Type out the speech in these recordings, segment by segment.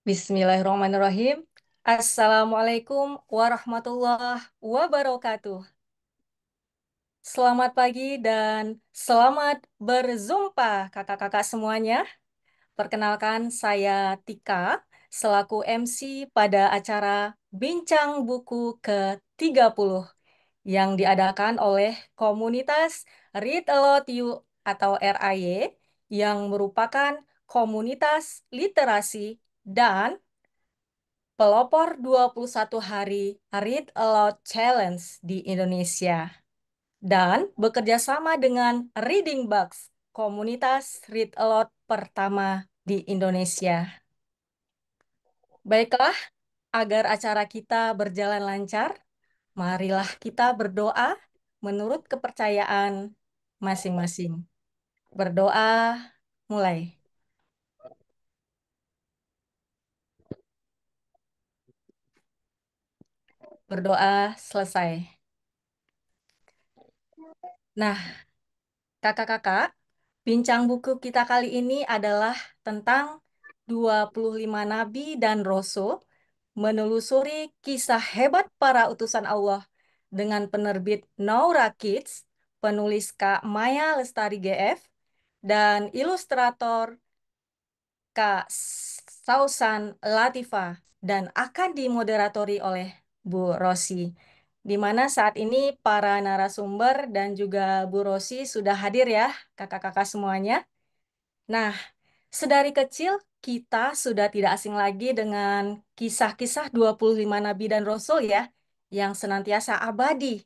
Bismillahirrahmanirrahim. Assalamualaikum warahmatullahi wabarakatuh. Selamat pagi dan selamat berzumpa kakak-kakak semuanya. Perkenalkan saya Tika selaku MC pada acara Bincang Buku ke-30 yang diadakan oleh komunitas Read Aloud You atau RAY yang merupakan komunitas literasi dan pelopor 21 hari Read Aloud Challenge di Indonesia dan bekerja sama dengan Reading Bugs, komunitas Read Aloud pertama di Indonesia. Baiklah, agar acara kita berjalan lancar, marilah kita berdoa menurut kepercayaan masing-masing. Berdoa, mulai. Berdoa, selesai. Nah, kakak-kakak, bincang buku kita kali ini adalah tentang 25 nabi dan rasul menelusuri kisah hebat para utusan Allah dengan penerbit Naura Kids, penulis Kak Maya Lestari GF, dan ilustrator Kak Sausan Latifa dan akan dimoderatori oleh Bu Rosi. Di mana saat ini para narasumber dan juga Bu Rosi sudah hadir ya, kakak-kakak semuanya. Nah, sedari kecil kita sudah tidak asing lagi dengan kisah-kisah 25 nabi dan rasul ya, yang senantiasa abadi.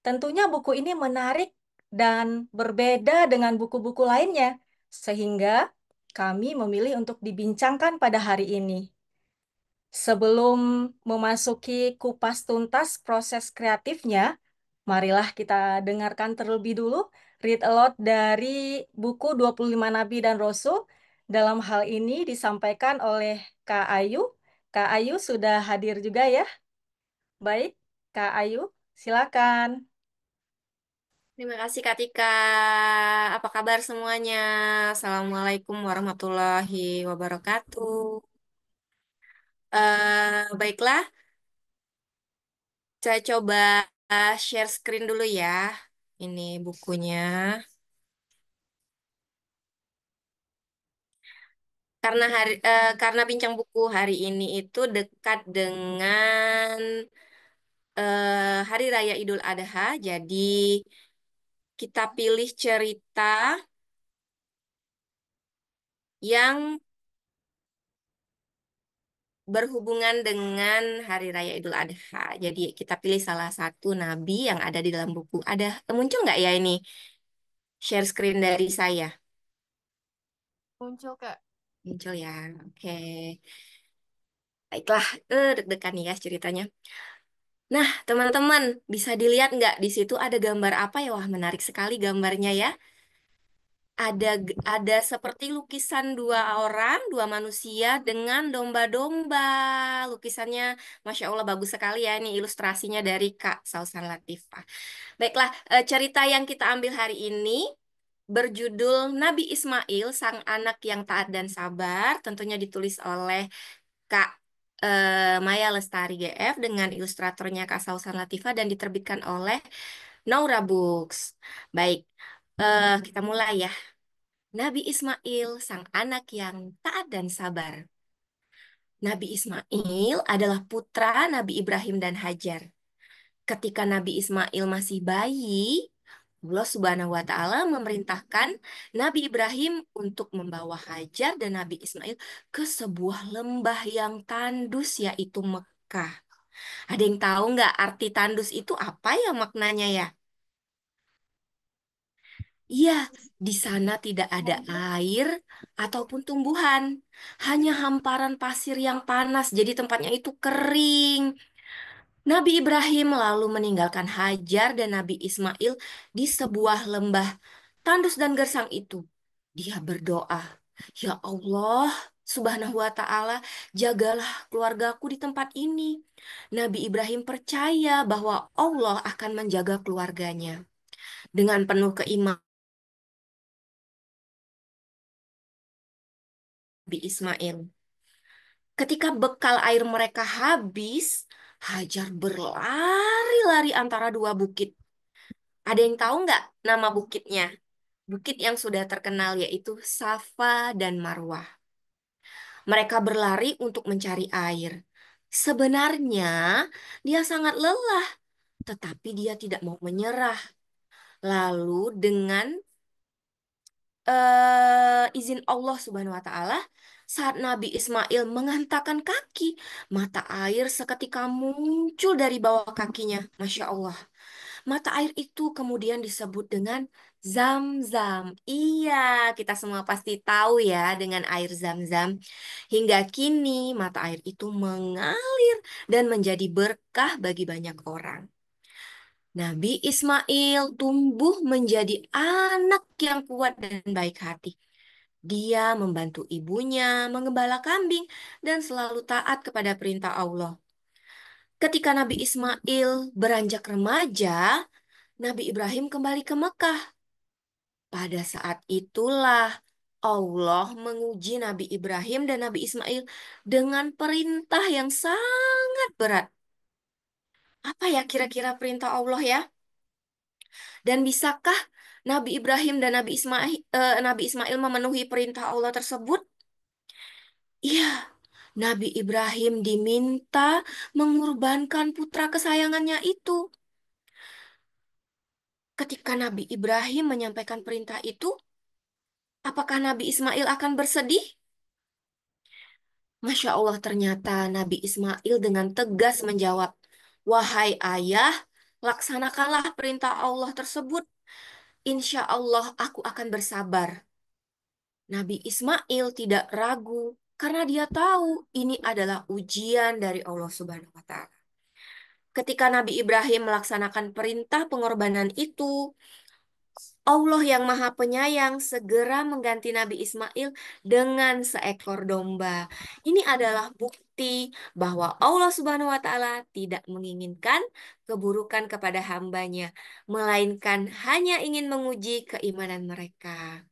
Tentunya buku ini menarik dan berbeda dengan buku-buku lainnya, sehingga kami memilih untuk dibincangkan pada hari ini. Sebelum memasuki kupas tuntas proses kreatifnya, marilah kita dengarkan terlebih dulu read aloud dari buku 25 Nabi dan Rasul. Dalam hal ini disampaikan oleh Kak Ayu. Kak Ayu sudah hadir juga ya. Baik, Kak Ayu, silakan. Terima kasih Kak Tika. Apa kabar semuanya? Assalamualaikum warahmatullahi wabarakatuh. Baiklah, saya coba share screen dulu ya. Ini bukunya. Karena bincang buku hari ini itu dekat dengan Hari Raya Idul Adha, jadi kita pilih cerita yang berhubungan dengan Hari Raya Idul Adha. Jadi kita pilih salah satu nabi yang ada di dalam buku. Ada muncul nggak ya ini share screen dari saya? Muncul Kak. Muncul ya. Oke. Baiklah, deg-degan nih ya ceritanya. Nah, teman-teman, bisa dilihat nggak di situ ada gambar apa ya? Wah, menarik sekali gambarnya ya. Ada seperti lukisan dua orang, dua manusia dengan domba-domba. Lukisannya, Masya Allah bagus sekali ya. Ini ilustrasinya dari Kak Sausan Latifah. Baiklah, cerita yang kita ambil hari ini berjudul Nabi Ismail, Sang Anak yang Taat dan Sabar. Tentunya ditulis oleh Kak Maya Lestari GF dengan ilustratornya Kak Sausan Latifah dan diterbitkan oleh Naura Books. Baik, kita mulai ya. Nabi Ismail, sang anak yang taat dan sabar. Nabi Ismail adalah putra Nabi Ibrahim dan Hajar. Ketika Nabi Ismail masih bayi, Allah Subhanahu wa Ta'ala memerintahkan Nabi Ibrahim untuk membawa Hajar dan Nabi Ismail ke sebuah lembah yang tandus, yaitu Mekah. Ada yang tahu nggak arti tandus itu apa ya maknanya ya? Iya, di sana tidak ada air ataupun tumbuhan, hanya hamparan pasir yang panas, jadi tempatnya itu kering. Nabi Ibrahim lalu meninggalkan Hajar dan Nabi Ismail di sebuah lembah tandus dan gersang itu. Dia berdoa, "Ya Allah, Subhanahu wa Ta'ala, jagalah keluargaku di tempat ini." Nabi Ibrahim percaya bahwa Allah akan menjaga keluarganya. Dengan penuh keimanan, Nabi Ismail. Ketika bekal air mereka habis, Hajar berlari-lari antara dua bukit. Ada yang tahu nggak nama bukitnya? Bukit yang sudah terkenal yaitu Safa dan Marwah. Mereka berlari untuk mencari air. Sebenarnya dia sangat lelah, tetapi dia tidak mau menyerah. Lalu dengan izin Allah Subhanahu wa taala, saat Nabi Ismail menghentakkan kaki, mata air seketika muncul dari bawah kakinya. Masya Allah. Mata air itu kemudian disebut dengan Zam-Zam. Iya, kita semua pasti tahu ya dengan air Zam-Zam. Hingga kini mata air itu mengalir dan menjadi berkah bagi banyak orang. Nabi Ismail tumbuh menjadi anak yang kuat dan baik hati. Dia membantu ibunya mengembala kambing dan selalu taat kepada perintah Allah. Ketika Nabi Ismail beranjak remaja, Nabi Ibrahim kembali ke Mekah. Pada saat itulah Allah menguji Nabi Ibrahim dan Nabi Ismail dengan perintah yang sangat berat. Apa ya kira-kira perintah Allah ya? Dan bisakah Nabi Ibrahim dan Nabi Ismail memenuhi perintah Allah tersebut? Iya, Nabi Ibrahim diminta mengorbankan putra kesayangannya itu. Ketika Nabi Ibrahim menyampaikan perintah itu, apakah Nabi Ismail akan bersedih? Masya Allah, ternyata Nabi Ismail dengan tegas menjawab, "Wahai ayah, laksanakanlah perintah Allah tersebut. Insya Allah aku akan bersabar." Nabi Ismail tidak ragu karena dia tahu ini adalah ujian dari Allah Subhanahu wa Ta'ala. Ketika Nabi Ibrahim melaksanakan perintah pengorbanan itu, Allah yang Maha Penyayang segera mengganti Nabi Ismail dengan seekor domba. Ini adalah bukti bahwa Allah Subhanahu wa Ta'ala tidak menginginkan keburukan kepada hambanya, melainkan hanya ingin menguji keimanan mereka.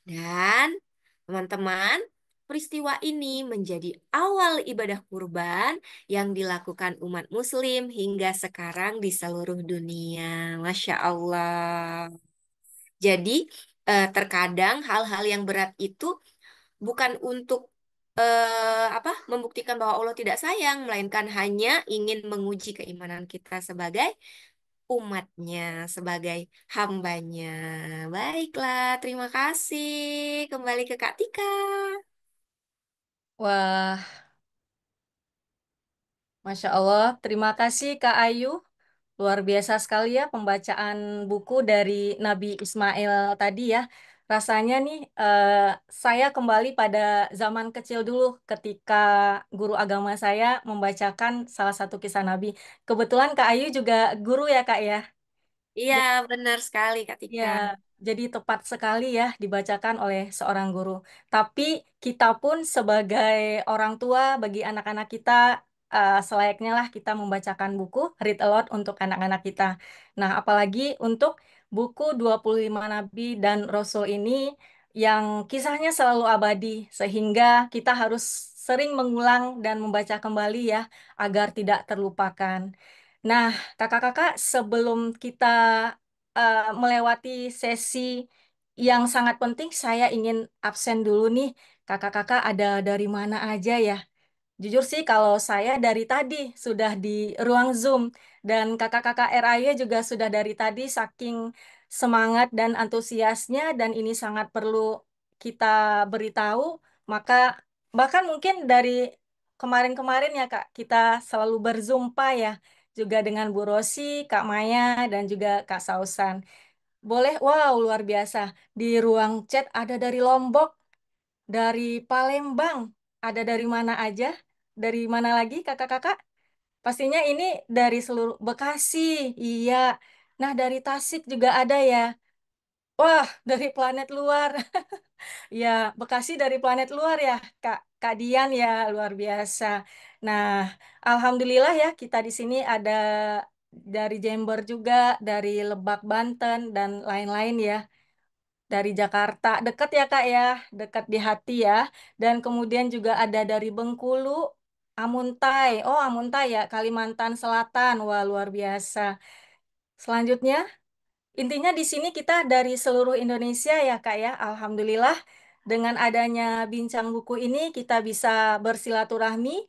Dan teman-teman, peristiwa ini menjadi awal ibadah kurban yang dilakukan umat Muslim hingga sekarang di seluruh dunia. Masya Allah. Jadi, terkadang hal-hal yang berat itu bukan untuk membuktikan bahwa Allah tidak sayang, melainkan hanya ingin menguji keimanan kita sebagai umatnya, sebagai hambanya. Baiklah, terima kasih. Kembali ke Kak Tika. Wah, Masya Allah, terima kasih Kak Ayu. Luar biasa sekali ya pembacaan buku dari Nabi Ismail tadi ya. Rasanya nih saya kembali pada zaman kecil dulu ketika guru agama saya membacakan salah satu kisah Nabi. Kebetulan Kak Ayu juga guru ya Kak ya. Iya, benar sekali Kak Ya, Tika. jadi tepat sekali ya dibacakan oleh seorang guru. Tapi kita pun sebagai orang tua bagi anak-anak kita selayaknya lah kita membacakan buku Read Aloud untuk anak-anak kita. Nah, apalagi untuk buku 25 Nabi dan Rasul ini yang kisahnya selalu abadi sehingga kita harus sering mengulang dan membaca kembali ya agar tidak terlupakan. Nah, kakak-kakak sebelum kita melewati sesi yang sangat penting, saya ingin absen dulu nih. Kakak-kakak ada dari mana aja ya? Jujur sih kalau saya dari tadi sudah di ruang Zoom dan kakak-kakak RAY juga sudah dari tadi saking semangat dan antusiasnya dan ini sangat perlu kita beritahu, maka bahkan mungkin dari kemarin-kemarin ya Kak, kita selalu berzumpa ya juga dengan Bu Rosi, Kak Maya dan juga Kak Sausan. Boleh, wow luar biasa. Di ruang chat ada dari Lombok, dari Palembang, ada dari mana aja? Dari mana lagi kakak-kakak? Pastinya ini dari seluruh Bekasi, iya. Nah dari Tasik juga ada ya. Wah, dari planet luar. Ya, Bekasi dari planet luar ya, Kak. Kak Dian ya, luar biasa. Nah, alhamdulillah ya kita di sini ada dari Jember juga, dari Lebak, Banten dan lain-lain ya. dari Jakarta. Dekat ya Kak ya, dekat di hati ya. Dan kemudian juga ada dari Bengkulu, Amuntai. Oh Amuntai ya, Kalimantan Selatan. Wah luar biasa. Selanjutnya, intinya di sini kita dari seluruh Indonesia ya Kak ya. Alhamdulillah dengan adanya Bincang Buku ini kita bisa bersilaturahmi.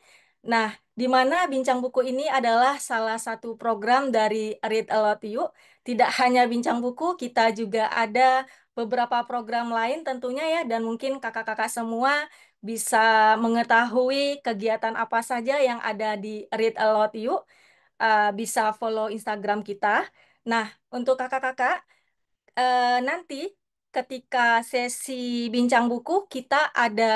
Nah, di mana Bincang Buku ini adalah salah satu program dari Read a Lot You. Tidak hanya Bincang Buku, kita juga ada beberapa program lain tentunya ya dan mungkin kakak-kakak semua bisa mengetahui kegiatan apa saja yang ada di Read a Lot You. Bisa follow Instagram kita. Nah, untuk kakak-kakak, nanti ketika sesi bincang buku, kita ada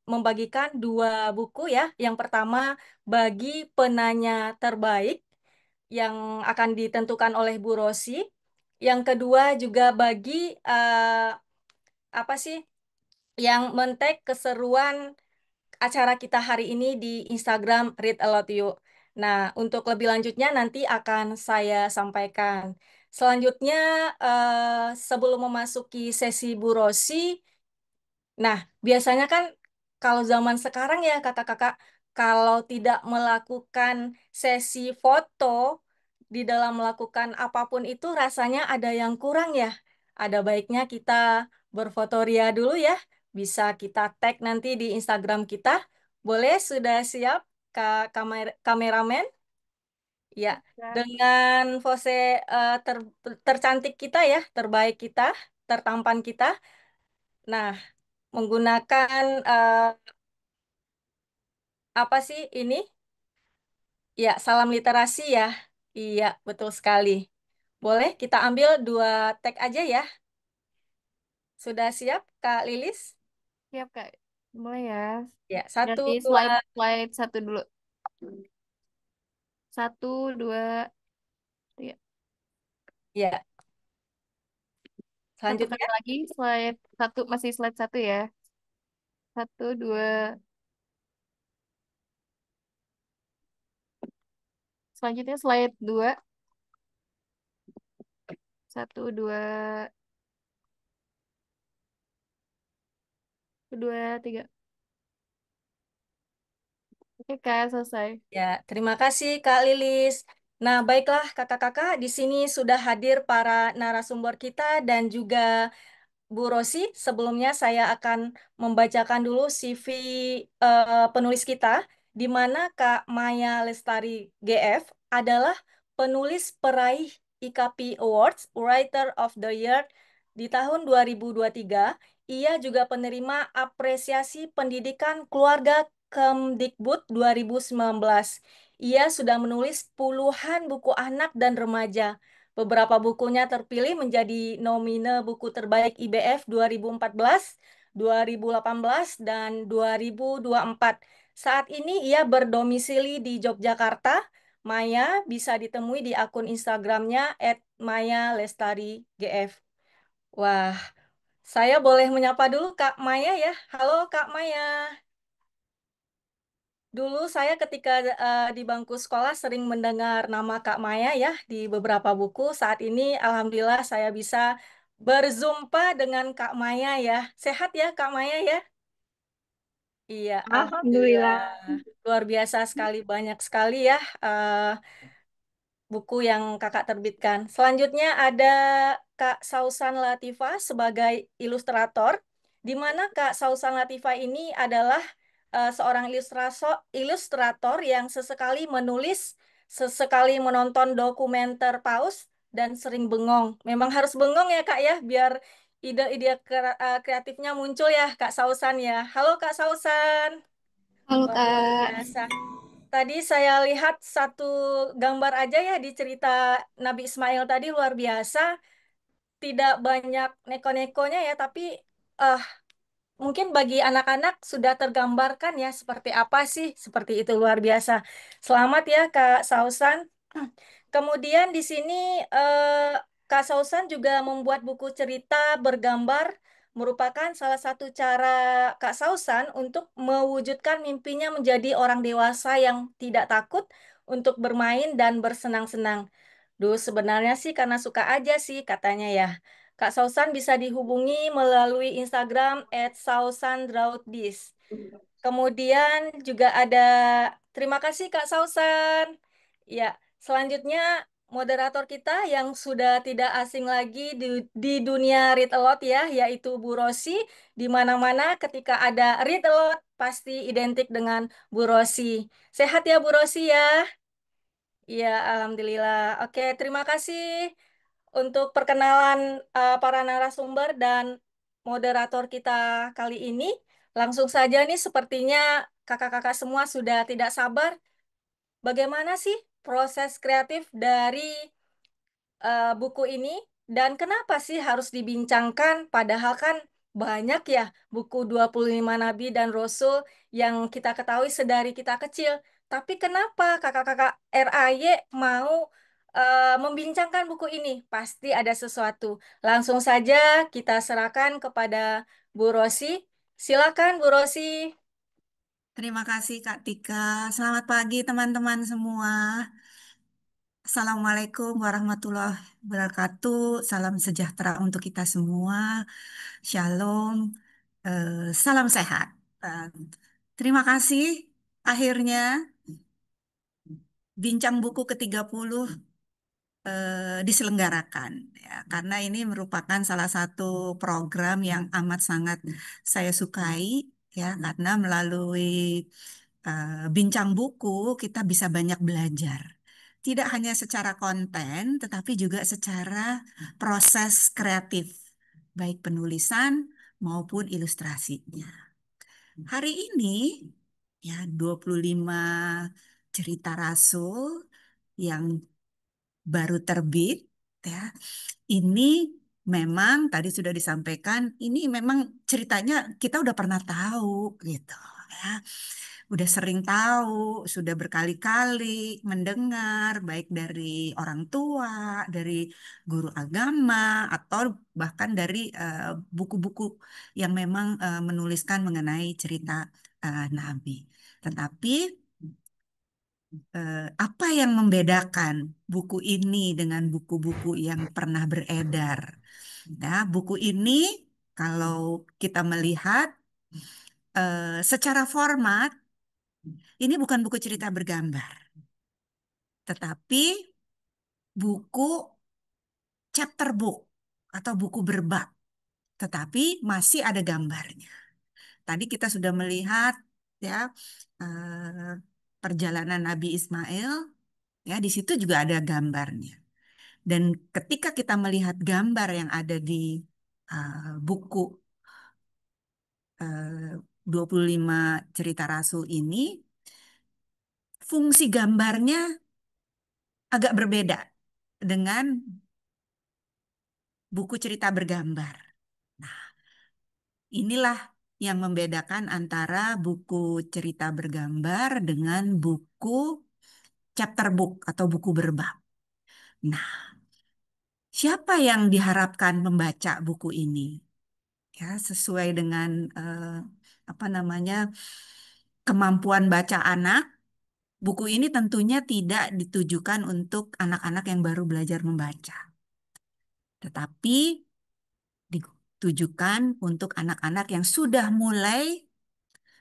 membagikan dua buku ya. Yang pertama bagi penanya terbaik yang akan ditentukan oleh Bu Rosi. Yang kedua juga bagi eh, apa sih yang men-tag keseruan acara kita hari ini di Instagram Read a Lot You. Nah, untuk lebih lanjutnya nanti akan saya sampaikan. Selanjutnya, sebelum memasuki sesi Bu Rosi, nah, biasanya kan kalau zaman sekarang ya kakak-kakak, kalau tidak melakukan sesi foto di dalam melakukan apapun itu rasanya ada yang kurang ya. Ada baiknya kita berfotoria dulu ya. Bisa kita tag nanti di Instagram kita. Boleh, sudah siap kameramen? Ya, Ya. dengan pose tercantik kita ya, terbaik kita, tertampan kita. Nah, menggunakan apa sih ini? Ya, salam literasi ya. Iya, betul sekali. Boleh kita ambil dua tag aja ya. Sudah siap, Kak Lilis? Siap, Kak. Mulai ya. Ya, satu, Berarti dua, slide satu dulu. Satu, dua, tiga. ya. Satu kali Selanjutnya, lagi, slide satu, masih slide satu ya. Satu, dua. Selanjutnya slide dua. Satu, dua, dua, tiga. Oke, Kak, selesai. ya, terima kasih Kak Lilis. Nah, baiklah kakak-kakak, di sini sudah hadir para narasumber kita dan juga Bu Rosi, sebelumnya saya akan membacakan dulu CV penulis kita, di mana Kak Maya Lestari GF adalah penulis peraih IKP Awards Writer of the Year di tahun 2023. Ia juga penerima apresiasi pendidikan keluarga Kemdikbud 2019. Ia sudah menulis puluhan buku anak dan remaja. Beberapa bukunya terpilih menjadi nomine buku terbaik IBF 2014, 2018, dan 2024. Saat ini ia berdomisili di Yogyakarta. Maya bisa ditemui di akun Instagramnya @maya_lestari_gf. Wah, saya boleh menyapa dulu Kak Maya ya. Halo Kak Maya. Dulu saya ketika di bangku sekolah sering mendengar nama Kak Maya ya di beberapa buku. Saat ini alhamdulillah saya bisa berzumpa dengan Kak Maya ya. Sehat ya Kak Maya ya? Iya, alhamdulillah. Alhamdulillah. Luar biasa sekali, banyak sekali ya buku yang kakak terbitkan. Selanjutnya ada Kak Sausan Latifa sebagai ilustrator, di mana Kak Sausan Latifa ini adalah seorang ilustrator yang sesekali menulis, sesekali menonton dokumenter paus, dan sering bengong. Memang harus bengong ya Kak ya, biar ide-ide kreatifnya muncul ya Kak Sausan ya. Halo Kak Sausan. Halo, Wah, luar Kak. biasa. Tadi saya lihat satu gambar aja ya di cerita Nabi Ismail tadi luar biasa. Tidak banyak neko-nekonya ya, tapi eh mungkin bagi anak-anak sudah tergambarkan ya seperti apa sih, seperti itu luar biasa. Selamat ya Kak Sausan. Kemudian di sini Kak Sausan juga membuat buku cerita bergambar merupakan salah satu cara Kak Sausan untuk mewujudkan mimpinya menjadi orang dewasa yang tidak takut untuk bermain dan bersenang-senang. Duh, sebenarnya sih karena suka aja sih katanya ya. Kak Sausan bisa dihubungi melalui Instagram @sausandraudis. Kemudian juga ada terima kasih Kak Sausan. Ya, selanjutnya moderator kita yang sudah tidak asing lagi di dunia Read a Lot ya, yaitu Bu Rosi. Di mana-mana ketika ada Read a Lot pasti identik dengan Bu Rosi. Sehat ya Bu Rosi ya? Iya, Alhamdulillah. Oke, terima kasih untuk perkenalan para narasumber dan moderator kita kali ini. Langsung saja nih, sepertinya kakak-kakak semua sudah tidak sabar. Bagaimana sih proses kreatif dari buku ini dan kenapa sih harus dibincangkan? Padahal kan banyak ya buku 25 Nabi dan Rasul yang kita ketahui sedari kita kecil. Tapi kenapa kakak-kakak RAY mau membincangkan buku ini? Pasti ada sesuatu. Langsung saja kita serahkan kepada Bu Rosi. Silakan Bu Rosi. Terima kasih Kak Tika. Selamat pagi teman-teman semua. Assalamualaikum warahmatullahi wabarakatuh. Salam sejahtera untuk kita semua. Shalom. Salam sehat. Eh, Terima kasih. Akhirnya Bincang Buku ke-30 diselenggarakan ya, karena ini merupakan salah satu program yang amat sangat saya sukai ya, karena melalui bincang buku kita bisa banyak belajar. Tidak hanya secara konten, tetapi juga secara proses kreatif, baik penulisan maupun ilustrasinya. Hari ini ya 25 cerita rasul yang baru terbit ya. Ini memang tadi sudah disampaikan, ini memang ceritanya kita udah pernah tahu gitu ya. Udah sering tahu, sudah berkali-kali mendengar baik dari orang tua, dari guru agama atau bahkan dari buku-buku yang memang menuliskan mengenai cerita Nabi. Tetapi apa yang membedakan buku ini dengan buku-buku yang pernah beredar? Nah, buku ini kalau kita melihat secara format, ini bukan buku cerita bergambar, tetapi buku chapter book atau buku berbab, tetapi masih ada gambarnya. Tadi kita sudah melihat ya perjalanan Nabi Ismail, ya di situ juga ada gambarnya. Dan ketika kita melihat gambar yang ada di buku 25 cerita Rasul ini, fungsi gambarnya agak berbeda dengan buku cerita bergambar. Nah, inilah yang membedakan antara buku cerita bergambar dengan buku chapter book atau buku berbab. Nah, siapa yang diharapkan membaca buku ini? Ya, sesuai dengan apa namanya kemampuan baca anak, buku ini tentunya tidak ditujukan untuk anak-anak yang baru belajar membaca, tetapi ditujukan untuk anak-anak yang sudah mulai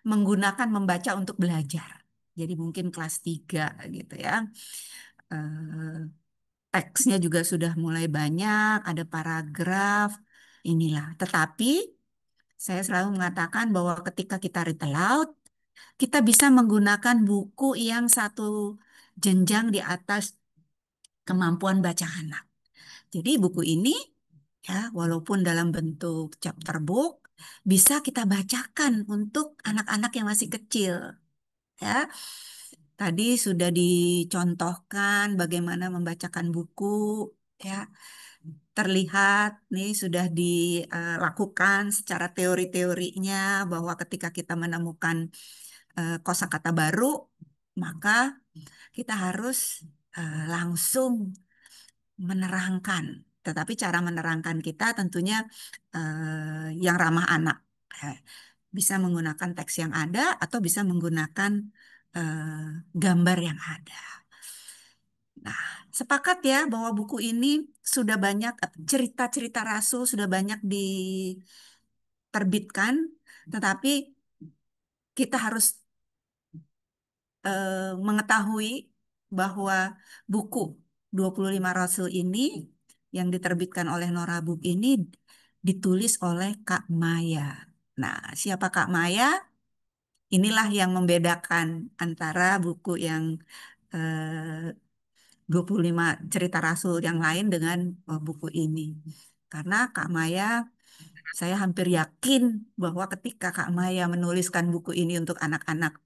menggunakan membaca untuk belajar. Jadi mungkin kelas 3 gitu ya. Eh, Teksnya juga sudah mulai banyak, ada paragraf, inilah. Tetapi saya selalu mengatakan bahwa ketika kita read aloud, kita bisa menggunakan buku yang satu jenjang di atas kemampuan baca anak. Jadi buku ini ya walaupun dalam bentuk chapter book bisa kita bacakan untuk anak-anak yang masih kecil ya. Tadi sudah dicontohkan bagaimana membacakan buku ya. Terlihat nih sudah dilakukan secara teori-teorinya bahwa ketika kita menemukan kosakata baru maka kita harus langsung menerangkan. Tetapi cara menerangkan kita tentunya yang ramah anak. Eh, Bisa menggunakan teks yang ada atau bisa menggunakan gambar yang ada. Nah, sepakat ya bahwa buku ini sudah banyak cerita-cerita Rasul sudah banyak diterbitkan, tetapi kita harus mengetahui bahwa buku 25 Rasul ini yang diterbitkan oleh Nora Book ini ditulis oleh Kak Maya. Nah, siapa Kak Maya? Inilah yang membedakan antara buku yang eh, 25 cerita Rasul yang lain dengan buku ini. Karena Kak Maya, saya hampir yakin bahwa ketika Kak Maya menuliskan buku ini untuk anak-anak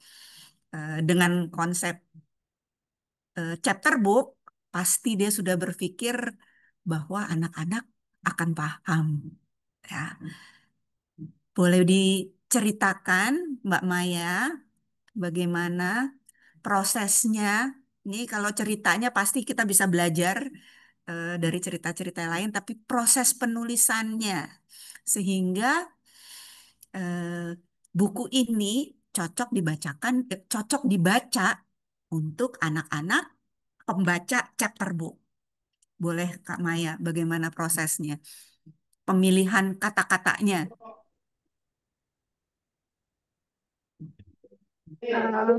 dengan konsep chapter book, pasti dia sudah berpikir bahwa anak-anak akan paham. Ya, boleh diceritakan, Mbak Maya, bagaimana prosesnya? Ini kalau ceritanya pasti kita bisa belajar dari cerita-cerita lain, tapi proses penulisannya sehingga eh, buku ini cocok dibaca untuk anak-anak pembaca chapter book. Boleh Kak Maya, bagaimana prosesnya? Pemilihan kata-katanya.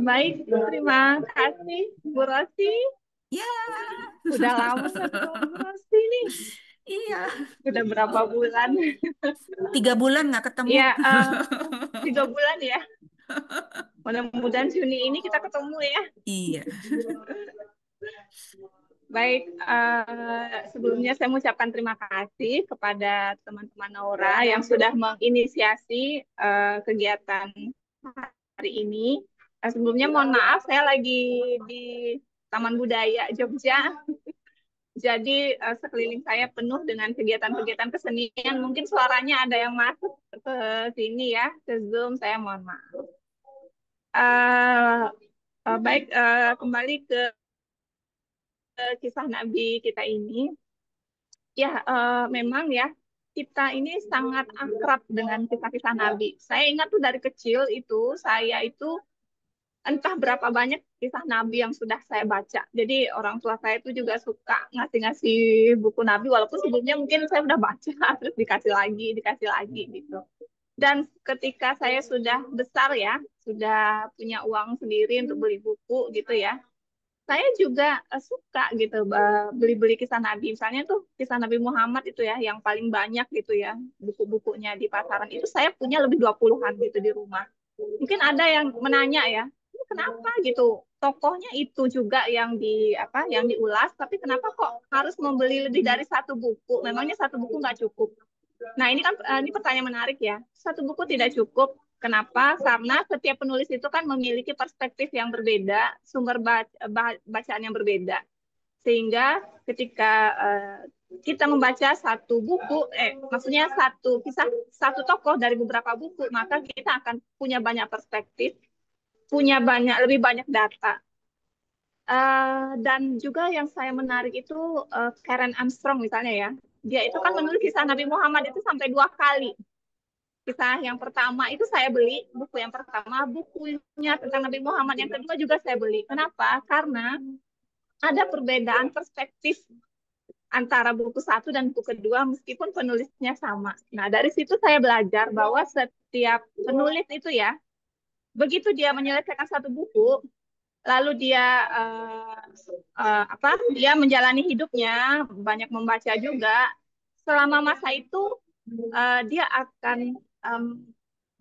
Baik, terima kasih Bu Rosi. Ya, Udah lama nggak ketemu Bu Rosi nih. iya. Udah berapa bulan? 3 bulan nggak ketemu. Ya, 3 bulan ya. Mudah-mudahan Juni ini kita ketemu ya. Iya. Baik, sebelumnya saya mengucapkan terima kasih kepada teman-teman Naura yang sudah menginisiasi kegiatan hari ini. Sebelumnya mohon maaf, saya lagi di Taman Budaya Jogja. Jadi sekeliling saya penuh dengan kegiatan-kegiatan kesenian. Mungkin suaranya ada yang masuk ke sini ya, ke Zoom. Saya mohon maaf. Baik, kembali ke kisah Nabi kita ini. Ya, memang ya, kita ini sangat akrab dengan kisah-kisah Nabi. Saya ingat tuh dari kecil itu, saya itu entah berapa banyak kisah Nabi yang sudah saya baca. Jadi orang tua saya itu juga suka ngasih-ngasih buku Nabi, walaupun sebelumnya mungkin saya udah baca, terus dikasih lagi gitu. Dan ketika saya sudah besar ya, sudah punya uang sendiri untuk beli buku gitu ya, saya juga suka gitu beli-beli kisah Nabi. Misalnya tuh kisah Nabi Muhammad itu ya, yang paling banyak gitu ya, buku-bukunya di pasaran itu saya punya lebih 20-an gitu di rumah. Mungkin ada yang menanya ya, "Ini kenapa gitu? Tokohnya itu juga yang yang diulas, tapi kenapa kok harus membeli lebih dari satu buku? Memangnya satu buku nggak cukup?" Nah, ini kan ini pertanyaan menarik ya. Satu buku tidak cukup. Kenapa? Karena setiap penulis itu kan memiliki perspektif yang berbeda, sumber bacaan yang berbeda. Sehingga ketika kita membaca satu buku, maksudnya satu kisah, satu tokoh dari beberapa buku, maka kita akan punya banyak perspektif, punya lebih banyak data. Dan juga yang saya menarik itu Karen Armstrong misalnya ya. Dia itu kan menulis kisah Nabi Muhammad itu sampai 2 kali. Kisah yang pertama itu saya beli, buku yang pertama, bukunya tentang Nabi Muhammad yang kedua juga saya beli. Kenapa? Karena ada perbedaan perspektif antara buku satu dan buku kedua meskipun penulisnya sama. Nah, dari situ saya belajar bahwa setiap penulis itu ya, begitu dia menyelesaikan satu buku, lalu dia menjalani hidupnya, banyak membaca juga. Selama masa itu dia akan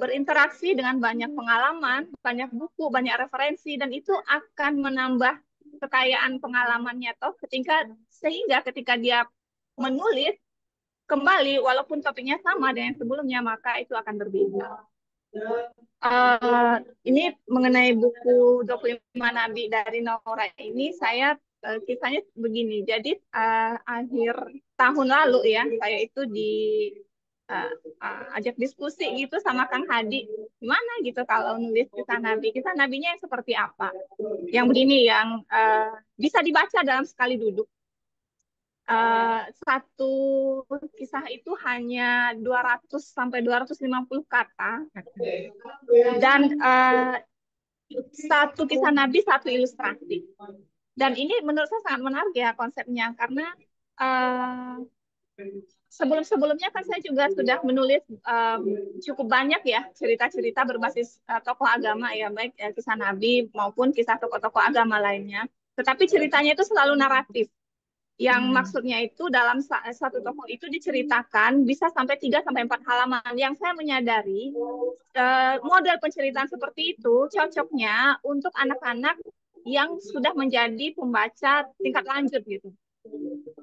berinteraksi dengan banyak pengalaman, banyak buku, banyak referensi, dan itu akan menambah kekayaan pengalamannya sehingga ketika dia menulis kembali, walaupun topiknya sama dengan sebelumnya, maka itu akan berbeda. Ini mengenai buku 25 Nabi dari Nora ini, kisahnya begini. Jadi akhir tahun lalu ya, saya itu ajak diskusi gitu sama Kang Hadi. Gimana gitu kalau nulis kisah Nabi? Kisah Nabinya yang seperti apa? Yang begini, yang bisa dibaca dalam sekali duduk. Satu kisah itu hanya 200 sampai 250 kata. Dan satu kisah Nabi, satu ilustrasi. Dan ini menurut saya sangat menarik ya konsepnya, karena eh, sebelum-sebelumnya kan saya juga sudah menulis cukup banyak ya cerita-cerita berbasis tokoh agama ya, baik kisah Nabi maupun kisah tokoh-tokoh agama lainnya. Tetapi ceritanya itu selalu naratif. Yang maksudnya itu dalam satu tokoh itu diceritakan bisa sampai 3 sampai 4 halaman. Yang saya menyadari model penceritaan seperti itu cocoknya untuk anak-anak yang sudah menjadi pembaca tingkat lanjut gitu.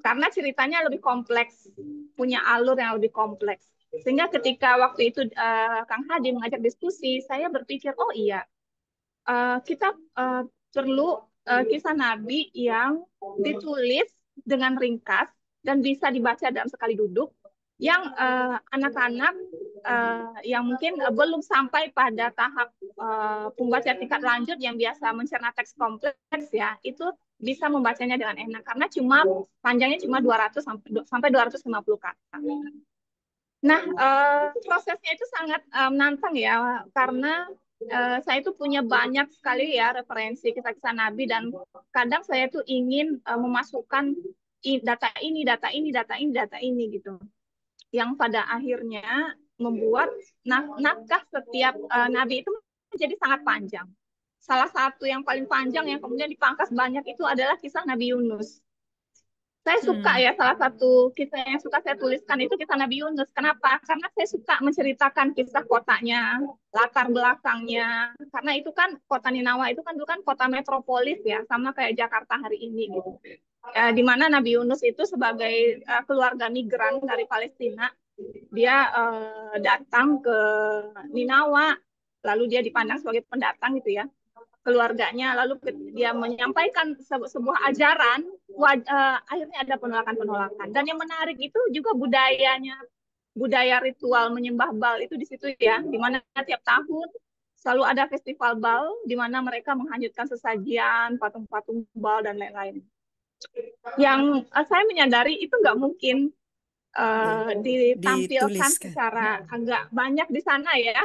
Karena ceritanya lebih kompleks, punya alur yang lebih kompleks. Sehingga ketika waktu itu Kang Hadi mengajak diskusi, saya berpikir, oh iya, kita perlu kisah Nabi yang ditulis dengan ringkas dan bisa dibaca dalam sekali duduk, yang anak-anak yang mungkin belum sampai pada tahap pembaca tingkat lanjut yang biasa mencerna teks kompleks ya, itu bisa membacanya dengan enak karena panjangnya cuma 200 sampai 250 kata. Nah, prosesnya itu sangat menantang ya, karena saya itu punya banyak sekali ya referensi kisah-kisah Nabi, dan kadang saya tuh ingin memasukkan data ini, data ini, data ini, data ini gitu. Yang pada akhirnya membuat naskah setiap Nabi itu menjadi sangat panjang. Salah satu yang paling panjang yang kemudian dipangkas banyak itu adalah kisah Nabi Yunus. Saya suka ya, salah satu kisah yang suka saya tuliskan itu kisah Nabi Yunus. Kenapa? Karena saya suka menceritakan kisah kotanya, latar belakangnya. Karena itu kan kota Ninawa itu kan dulu kan kota metropolis ya, sama kayak Jakarta hari ini gitu. Di mana Nabi Yunus itu sebagai keluarga migran dari Palestina, dia datang ke Ninawa, lalu dia dipandang sebagai pendatang gitu ya keluarganya, lalu dia menyampaikan sebuah ajaran, akhirnya ada penolakan-penolakan. Dan yang menarik itu juga budaya ritual menyembah Baal itu di situ ya, di mana tiap tahun selalu ada festival Baal, di mana mereka menghanyutkan sesajian, patung-patung Baal dan lain-lain. Yang saya menyadari itu nggak mungkin ditampilkan dituliskan. secara agak banyak di sana ya,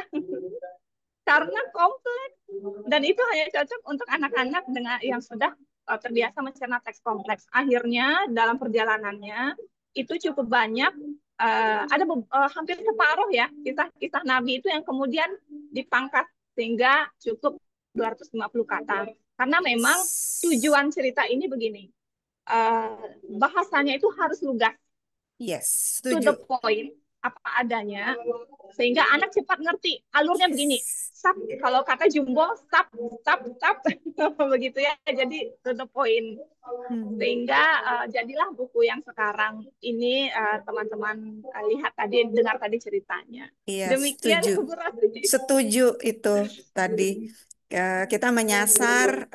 karena kompleks, dan itu hanya cocok untuk anak-anak dengan yang sudah terbiasa mencerna teks kompleks. Akhirnya dalam perjalanannya itu cukup banyak, ada hampir separuh ya kisah-kisah Nabi itu yang kemudian dipangkas sehingga cukup 250 kata. Karena memang tujuan cerita ini begini, bahasanya itu harus lugas, Yes, to the setuju. point, apa adanya, sehingga anak cepat ngerti. Alurnya begini, Yes. sap, kalau kata Jumbo, sap, sap, sap, begitu ya, jadi to the point. Sehingga jadilah buku yang sekarang ini teman-teman lihat tadi, dengar tadi ceritanya. Iya, Demikian setuju. Bu Rasi. Setuju itu tadi. Kita menyasar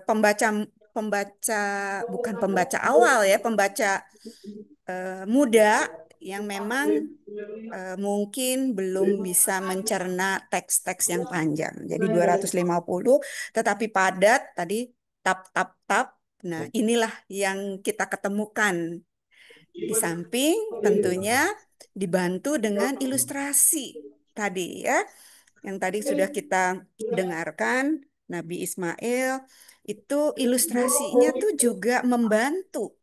pembaca pembaca bukan pembaca awal ya, pembaca muda yang memang mungkin belum bisa mencerna teks-teks yang panjang. Jadi 250 tetapi padat tadi tap tap tap. Nah, inilah yang kita ketemukan. Di samping tentunya dibantu dengan ilustrasi tadi ya, yang tadi sudah kita dengarkan Nabi Ismail itu ilustrasinya tuh juga membantu.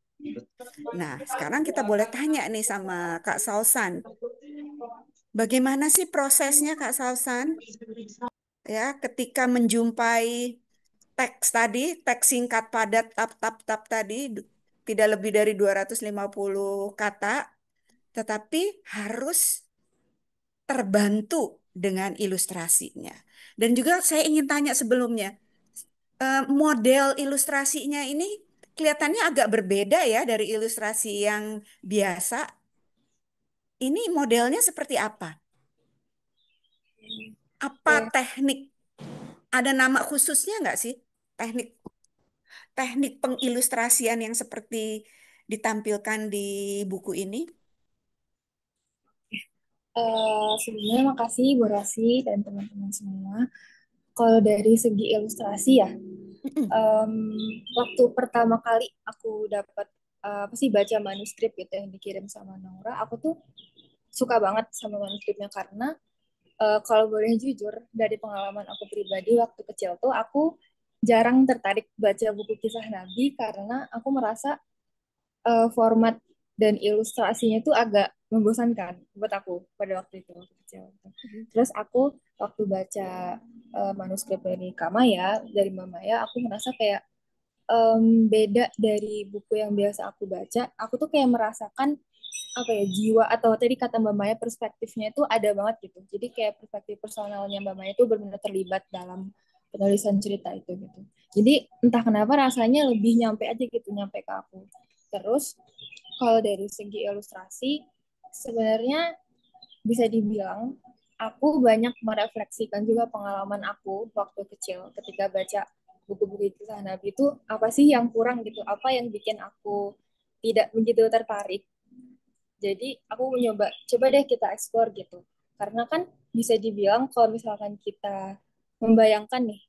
Nah, sekarang kita boleh tanya nih sama Kak Sausan. Bagaimana sih prosesnya Kak Sausan? Ya, ketika menjumpai teks tadi, teks singkat padat tap tap tap tadi tidak lebih dari 250 kata, tetapi harus terbantu dengan ilustrasinya. Dan juga saya ingin tanya sebelumnya, model ilustrasinya ini kelihatannya agak berbeda ya dari ilustrasi yang biasa. Ini modelnya seperti apa? Apa Oke. teknik? Ada nama khususnya nggak sih? Teknik teknik pengilustrasian yang seperti ditampilkan di buku ini? Sebelumnya makasih Bu Rasi dan teman-teman semua. Kalau dari segi ilustrasi ya, Mm-mm. waktu pertama kali aku dapat apa sih baca manuskrip gitu yang dikirim sama Naura, aku tuh suka banget sama manuskripnya karena kalau boleh jujur dari pengalaman aku pribadi waktu kecil tuh aku jarang tertarik baca buku kisah Nabi karena aku merasa format dan ilustrasinya itu agak membosankan buat aku pada waktu itu waktu kecil. Terus aku waktu baca manuskrip dari Kamaya dari Mamaya, aku merasa kayak beda dari buku yang biasa aku baca. Aku tuh kayak merasakan apa ya jiwa atau tadi kata Mbak Maya perspektifnya itu ada banget gitu. Jadi kayak perspektif personalnya Mbak Maya itu benar-benar terlibat dalam penulisan cerita itu gitu. Jadi entah kenapa rasanya lebih nyampe aja gitu nyampe ke aku. Terus kalau dari segi ilustrasi sebenarnya bisa dibilang aku banyak merefleksikan juga pengalaman aku waktu kecil ketika baca buku-buku kisah Nabi itu apa sih yang kurang gitu, apa yang bikin aku tidak begitu tertarik. Jadi aku mencoba coba deh kita eksplor gitu. Karena kan bisa dibilang kalau misalkan kita membayangkan nih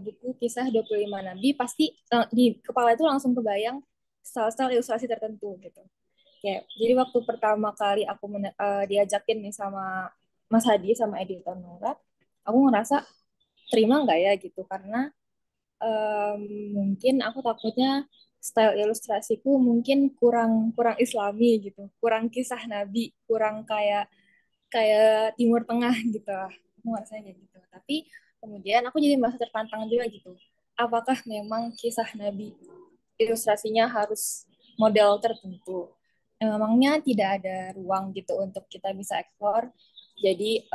buku kisah 25 nabi pasti di kepala itu langsung kebayang style-style ilustrasi tertentu gitu. Kayak, jadi waktu pertama kali aku diajakin nih sama Mas Hadi sama editor Nora, aku ngerasa terima nggak ya gitu karena em, mungkin aku takutnya style ilustrasiku mungkin kurang kurang Islami gitu, kurang kisah Nabi, kurang kayak kayak Timur Tengah gitu lah. Aku ngerasanya kayak gitu. Tapi kemudian aku jadi merasa tertantang juga gitu. Apakah memang kisah Nabi ilustrasinya harus model tertentu? Memangnya tidak ada ruang gitu untuk kita bisa eksplor. Jadi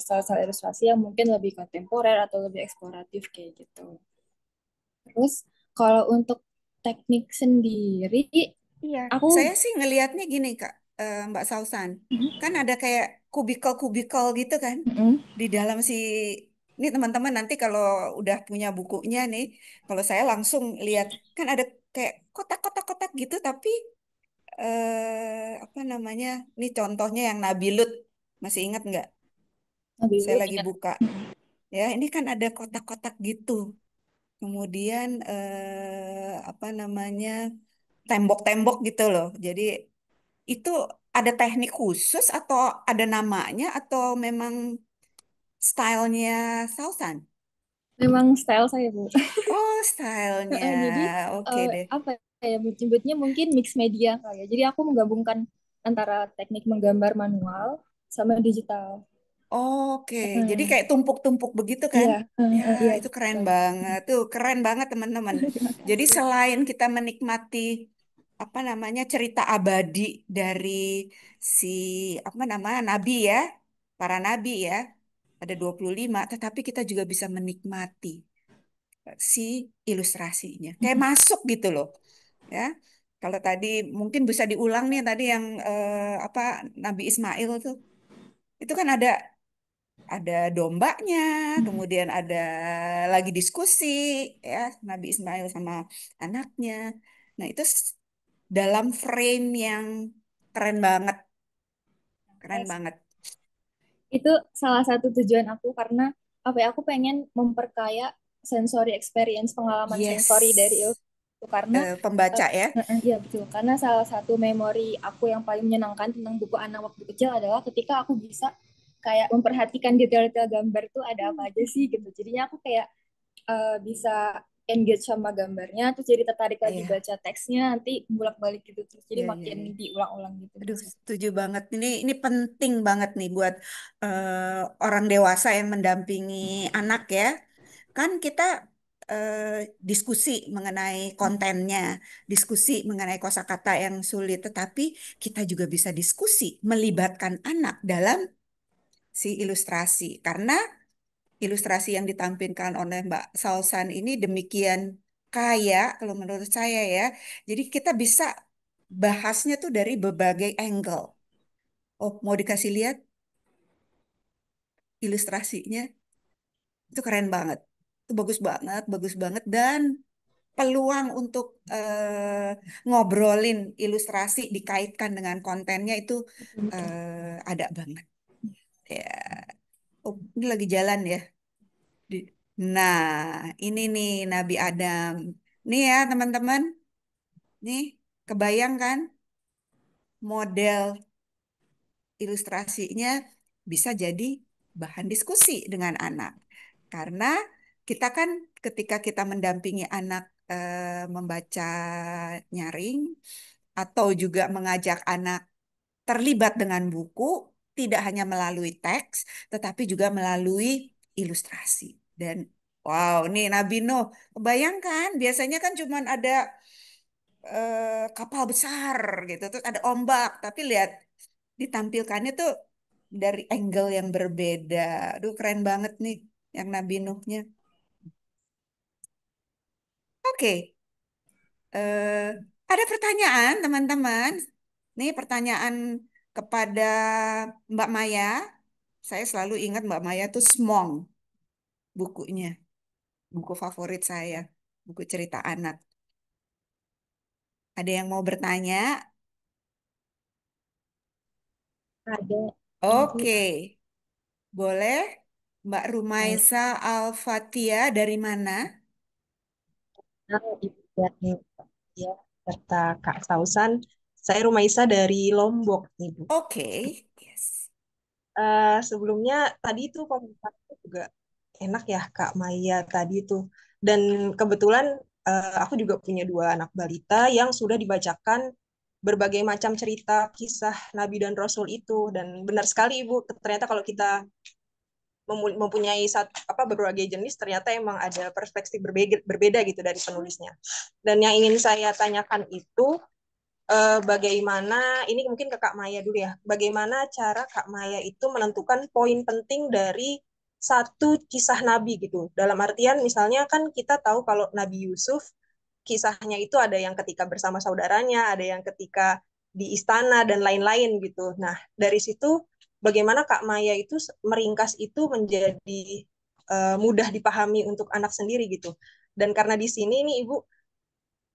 style-style ilustrasi yang mungkin lebih kontemporer atau lebih eksploratif kayak gitu. Terus kalau untuk teknik sendiri, Iya, aku saya sih ngelihatnya gini Kak, Mbak Sausan, kan ada kayak kubikel-kubikel gitu kan mm, di dalam si ini teman-teman nanti kalau udah punya bukunya nih, kalau saya langsung lihat kan ada kayak kotak-kotak-kotak gitu, tapi apa namanya? Ini contohnya yang Nabi Lut, masih ingat nggak? Nabi Saya Lut lagi ingat. buka, ya ini kan ada kotak-kotak gitu. Kemudian apa namanya? Tembok-tembok gitu loh. Jadi itu ada teknik khusus atau ada namanya atau memang stylenya Sausan? Memang style saya, Bu. Oh, stylenya. Jadi Oke deh. apa ya menyebutnya mungkin mix media kali ya. Jadi aku menggabungkan antara teknik menggambar manual sama digital. Oke, jadi Mm, kayak tumpuk-tumpuk begitu kan? iya, Ya, iya itu keren betul. banget. Tuh, keren banget teman-teman. Terima Jadi kasih. selain kita menikmati apa namanya cerita abadi dari si apa namanya nabi ya, para nabi ya, ada 25, tetapi kita juga bisa menikmati si ilustrasinya. Kayak masuk gitu loh, ya. Kalau tadi mungkin bisa diulang nih tadi yang apa Nabi Ismail tuh. Itu kan ada dombanya, kemudian ada lagi diskusi ya Nabi Ismail sama anaknya. Nah, itu dalam frame yang keren banget, keren banget. Itu salah satu tujuan aku karena apa ya aku pengen memperkaya sensory experience pengalaman sensori dari Yes. itu karena Pembaca ya. iya betul karena salah satu memori aku yang paling menyenangkan tentang buku anak waktu kecil adalah ketika aku bisa kayak memperhatikan detail-detail gambar tuh ada apa aja sih gitu jadinya aku kayak bisa engage sama gambarnya terus jadi tertarik lagi Iya, baca teksnya nanti bolak-balik gitu terus jadi iya, iya, makin iya. diulang-ulang gitu Aduh, baca. setuju banget. Ini penting banget nih buat orang dewasa yang mendampingi anak ya. Kan kita eh, diskusi mengenai kontennya, diskusi mengenai kosakata yang sulit, tetapi kita juga bisa diskusi melibatkan anak dalam si ilustrasi. Karena ilustrasi yang ditampilkan oleh Mbak Sausan ini demikian kaya kalau menurut saya ya. Jadi kita bisa bahasnya tuh dari berbagai angle. Oh, mau dikasih lihat ilustrasinya? Itu keren banget. Itu bagus banget dan peluang untuk ngobrolin ilustrasi dikaitkan dengan kontennya itu Betul-betul. ada banget. Ya, oh, ini lagi jalan ya. Di- Nah, ini nih Nabi Adam. Nih ya teman-teman, nih kebayang kan model ilustrasinya bisa jadi bahan diskusi dengan anak. Karena kita kan ketika kita mendampingi anak membaca nyaring atau juga mengajak anak terlibat dengan buku, tidak hanya melalui teks, tetapi juga melalui ilustrasi. Dan wow, nih Nabi Nuh, bayangkan biasanya kan cuman ada kapal besar gitu, terus ada ombak, tapi lihat ditampilkannya tuh dari angle yang berbeda. Aduh, keren banget nih yang Nabi Nuhnya. Oke, eh, ada pertanyaan teman-teman. Nih pertanyaan kepada Mbak Maya. Saya selalu ingat Mbak Maya tuh Smong bukunya, buku favorit saya, buku cerita anak. Ada yang mau bertanya? Ada Ibu. Oke, boleh. Mbak Rumaisa Al-Fatia dari mana? Ibu dan ya, serta Kak Sausan. Saya Rumaisa dari Lombok, Ibu. Oke, yes. Sebelumnya tadi itu komentarnya juga enak ya Kak Maya tadi itu. Dan kebetulan aku juga punya dua anak balita yang sudah dibacakan berbagai macam cerita kisah Nabi dan Rasul itu. Dan benar sekali Ibu, ternyata kalau kita mempunyai berbagai jenis, ternyata emang ada perspektif berbeda gitu dari penulisnya. Dan yang ingin saya tanyakan itu bagaimana, ini mungkin ke Kak Maya dulu ya, bagaimana cara Kak Maya itu menentukan poin penting dari satu kisah Nabi gitu. Dalam artian misalnya kan kita tahu kalau Nabi Yusuf kisahnya itu ada yang ketika bersama saudaranya, ada yang ketika di istana dan lain-lain gitu. Nah, dari situ bagaimana Kak Maya itu meringkas itu menjadi mudah dipahami untuk anak sendiri gitu. Dan karena di sini nih Ibu,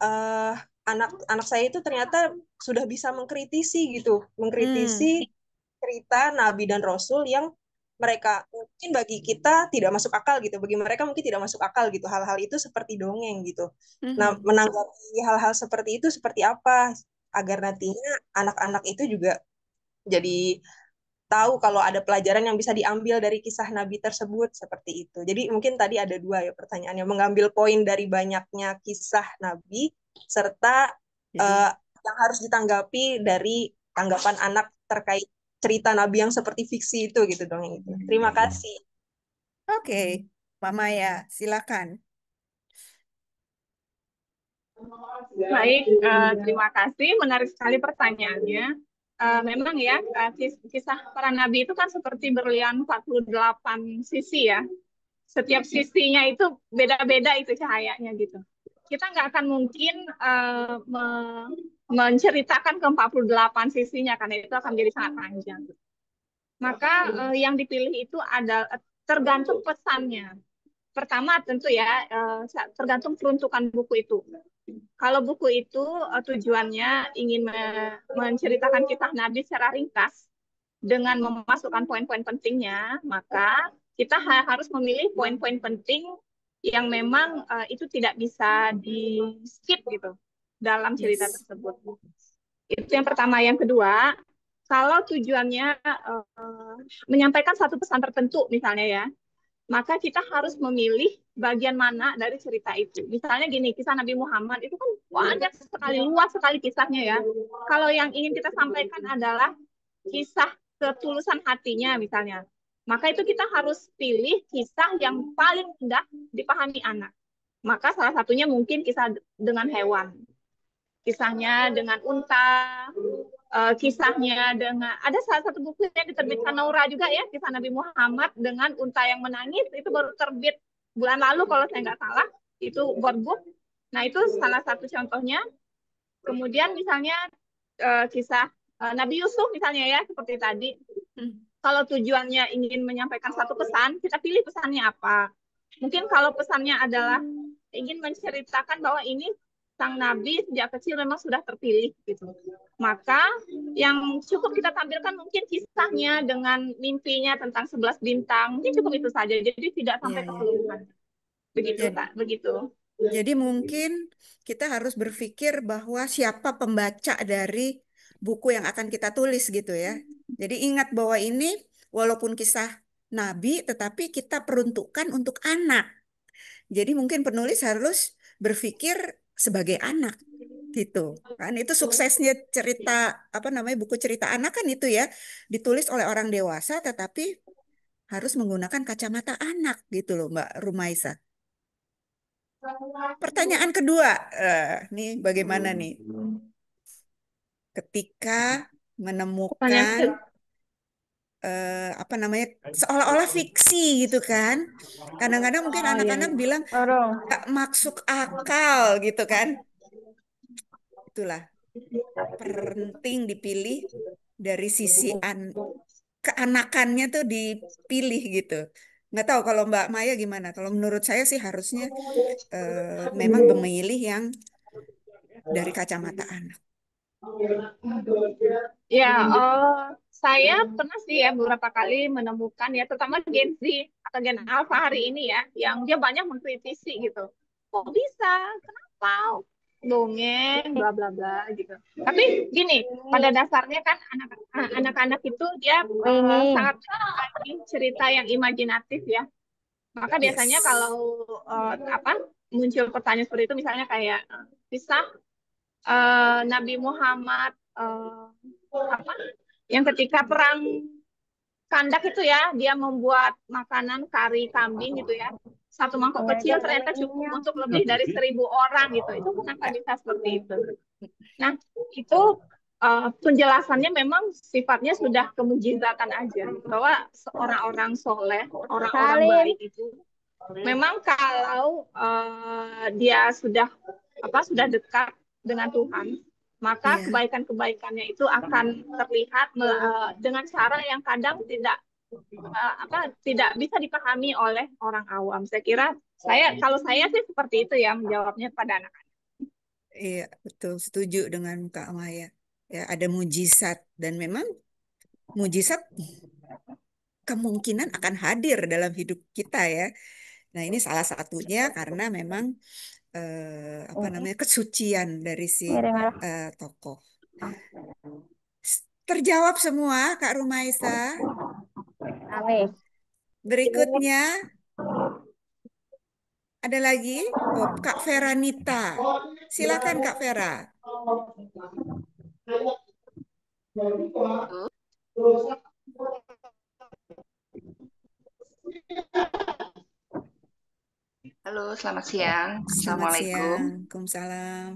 uh, anak saya itu ternyata sudah bisa mengkritisi gitu, Hmm, mengkritisi cerita Nabi dan Rasul yang mereka mungkin bagi kita tidak masuk akal gitu, bagi mereka mungkin tidak masuk akal gitu, hal-hal itu seperti dongeng gitu. Nah, mhm. menanggapi hal-hal seperti itu seperti apa agar nantinya anak-anak itu juga jadi tahu kalau ada pelajaran yang bisa diambil dari kisah Nabi tersebut seperti itu. Jadi mungkin tadi ada dua ya pertanyaannya, mengambil poin dari banyaknya kisah Nabi serta Jadi, uh, yang harus ditanggapi dari tanggapan anak terkait cerita Nabi yang seperti fiksi itu gitu dong yang itu. Terima kasih. oke, Mbak Maya, silakan. Baik, terima kasih. Menarik sekali pertanyaannya. Memang ya, kisah para nabi itu kan seperti berlian 48 sisi ya. Setiap sisinya itu beda-beda itu cahayanya gitu. Kita nggak akan mungkin menceritakan ke 48 sisinya karena itu akan menjadi sangat panjang. Maka yang dipilih itu adalah tergantung pesannya. Pertama tentu ya tergantung peruntukan buku itu. Kalau buku itu tujuannya ingin menceritakan kisah Nabi secara ringkas dengan memasukkan poin-poin pentingnya, maka kita harus memilih poin-poin penting yang memang itu tidak bisa di skip gitu dalam cerita Yes. tersebut. Itu yang pertama. Yang kedua, kalau tujuannya menyampaikan satu pesan tertentu misalnya ya, maka kita harus memilih bagian mana dari cerita itu. Misalnya gini, kisah Nabi Muhammad itu kan banyak sekali, luas sekali kisahnya ya. Kalau yang ingin kita sampaikan adalah kisah ketulusan hatinya misalnya, maka itu kita harus pilih kisah yang paling mudah dipahami anak. Maka salah satunya mungkin kisah dengan hewan. Kisahnya dengan unta, kisahnya dengan ada salah satu buku yang diterbitkan Naura juga ya, kisah Nabi Muhammad dengan unta yang menangis, itu baru terbit bulan lalu kalau saya nggak salah, itu board book. Nah itu salah satu contohnya. Kemudian misalnya kisah Nabi Yusuf misalnya ya seperti tadi. Hmm. Kalau tujuannya ingin menyampaikan satu pesan, kita pilih pesannya apa. Mungkin kalau pesannya adalah ingin menceritakan bahwa ini sang nabi sejak kecil memang sudah terpilih gitu. Maka yang cukup kita tampilkan mungkin kisahnya dengan mimpinya tentang 11 bintang. Mungkin cukup itu saja. Jadi tidak Ya, sampai ya. keseluruhan. Begitu, Jadi, Kak. Begitu. jadi mungkin kita harus berpikir bahwa siapa pembaca dari buku yang akan kita tulis gitu ya. Jadi ingat bahwa ini walaupun kisah Nabi, tetapi kita peruntukkan untuk anak. Jadi mungkin penulis harus berpikir sebagai anak gitu kan. Itu suksesnya cerita apa namanya buku cerita anak kan itu ya, ditulis oleh orang dewasa tetapi harus menggunakan kacamata anak gitu loh Mbak Rumaisa. Pertanyaan kedua, nih bagaimana nih ketika Pertanyaan menemukan kedua. apa namanya seolah-olah fiksi gitu kan. Kadang-kadang mungkin Oh iya, anak-anak iya. bilang Baru. gak masuk akal gitu kan. Itulah penting dipilih dari sisi keanakannya tuh dipilih gitu. Nggak tahu kalau Mbak Maya gimana. Kalau menurut saya sih harusnya memang memilih yang dari kacamata anak. Ya, saya pernah sih ya beberapa kali menemukan ya, terutama Gen Z atau Gen Alpha hari ini ya, yang dia banyak mengkritisi gitu. Kok bisa? Kenapa? Dongeng, bla bla bla gitu. Tapi gini, pada dasarnya kan anak-anak itu dia sangat menyukai cerita yang imajinatif ya. Maka biasanya Yes. kalau muncul pertanyaan seperti itu, misalnya kayak kisah Nabi Muhammad apa yang ketika perang Kandak itu ya, dia membuat makanan kari kambing gitu ya, satu mangkok kecil ternyata cukup untuk lebih dari 1.000 orang gitu. Itu kenapa bisa seperti itu? Nah, itu penjelasannya memang sifatnya sudah kemujizatan aja, bahwa orang-orang soleh, orang-orang baik itu memang kalau dia sudah dekat dengan Tuhan, maka Iya. kebaikan-kebaikannya itu akan terlihat dengan cara yang kadang tidak bisa dipahami oleh orang awam. Saya kira kalau saya sih seperti itu ya menjawabnya pada anak. Iya, betul. Setuju dengan Kak Maya. Ya, ada mujizat dan memang mujizat kemungkinan akan hadir dalam hidup kita ya. Nah, ini salah satunya karena memang apa namanya kesucian dari si tokoh. Terjawab semua, Kak Rumaisa. Berikutnya ada lagi, oh Kak Veranita. Silakan Kak Vera. Halo, selamat siang. Selamat Assalamualaikum. siang. Waalaikumsalam.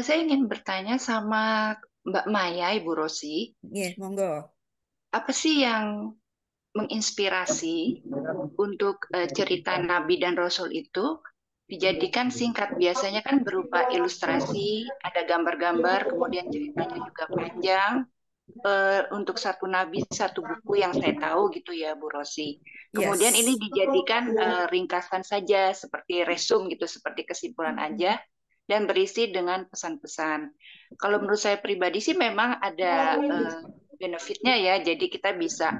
Saya ingin bertanya sama Mbak Maya, Ibu Rosi, Iya, monggo. apa sih yang menginspirasi untuk cerita Nabi dan Rasul itu dijadikan singkat? Biasanya kan berupa ilustrasi, ada gambar-gambar, kemudian ceritanya juga panjang. Untuk satu nabi, satu buku yang saya tahu gitu ya, Bu Rosi. Kemudian ini Yes. dijadikan ringkasan saja, seperti resum gitu, seperti kesimpulan aja, dan berisi dengan pesan-pesan. Kalau menurut saya pribadi sih memang ada benefitnya ya, jadi kita bisa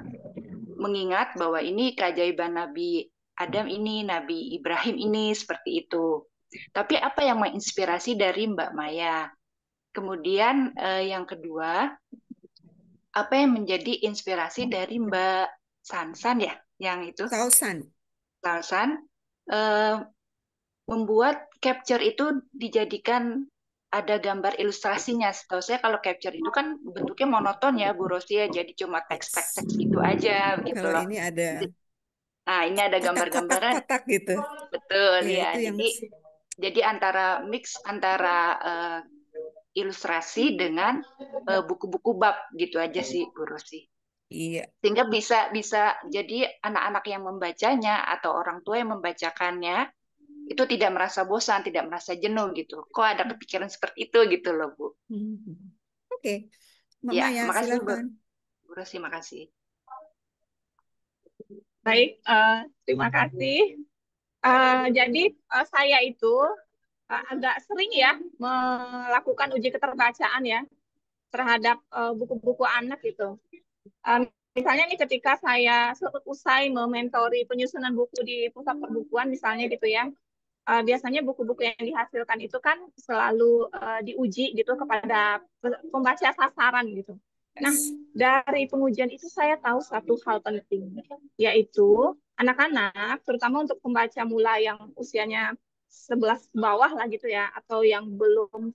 mengingat bahwa ini keajaiban Nabi Adam ini, Nabi Ibrahim ini, seperti itu. Tapi apa yang menginspirasi dari Mbak Maya? Kemudian yang kedua, apa yang menjadi inspirasi dari Mbak Sansan ya, yang itu Sausan. Sansan eh, membuat capture itu dijadikan ada gambar ilustrasinya. Setahu saya kalau capture itu kan bentuknya monoton ya, Bu Rosia, jadi cuma teks-teks Yes. itu aja begitu Kalau loh. ini ada Nah, ini ada gambar-gambaran, kotak-kotak gitu. betul Ya, ya. itu yang Jadi antara mix antara ilustrasi dengan buku-buku bab gitu aja sih, Bu Rosi. iya. Sehingga bisa bisa jadi anak-anak yang membacanya atau orang tua yang membacakannya itu tidak merasa bosan, tidak merasa jenuh gitu. Kok ada kepikiran seperti itu gitu loh, Bu. Oke. Mbak Ya, Maya, makasih Bu. silakan. Bu Rosi, makasih. Baik, terima kasih. Jadi saya itu agak sering ya melakukan uji keterbacaan ya terhadap buku-buku anak gitu. Misalnya nih ketika saya usai mementori penyusunan buku di pusat perbukuan misalnya gitu ya, biasanya buku-buku yang dihasilkan itu kan selalu diuji gitu kepada pembaca sasaran gitu. Nah, dari pengujian itu saya tahu satu hal penting, yaitu anak-anak, terutama untuk pembaca mula yang usianya 11 ke bawah lah gitu ya, atau yang belum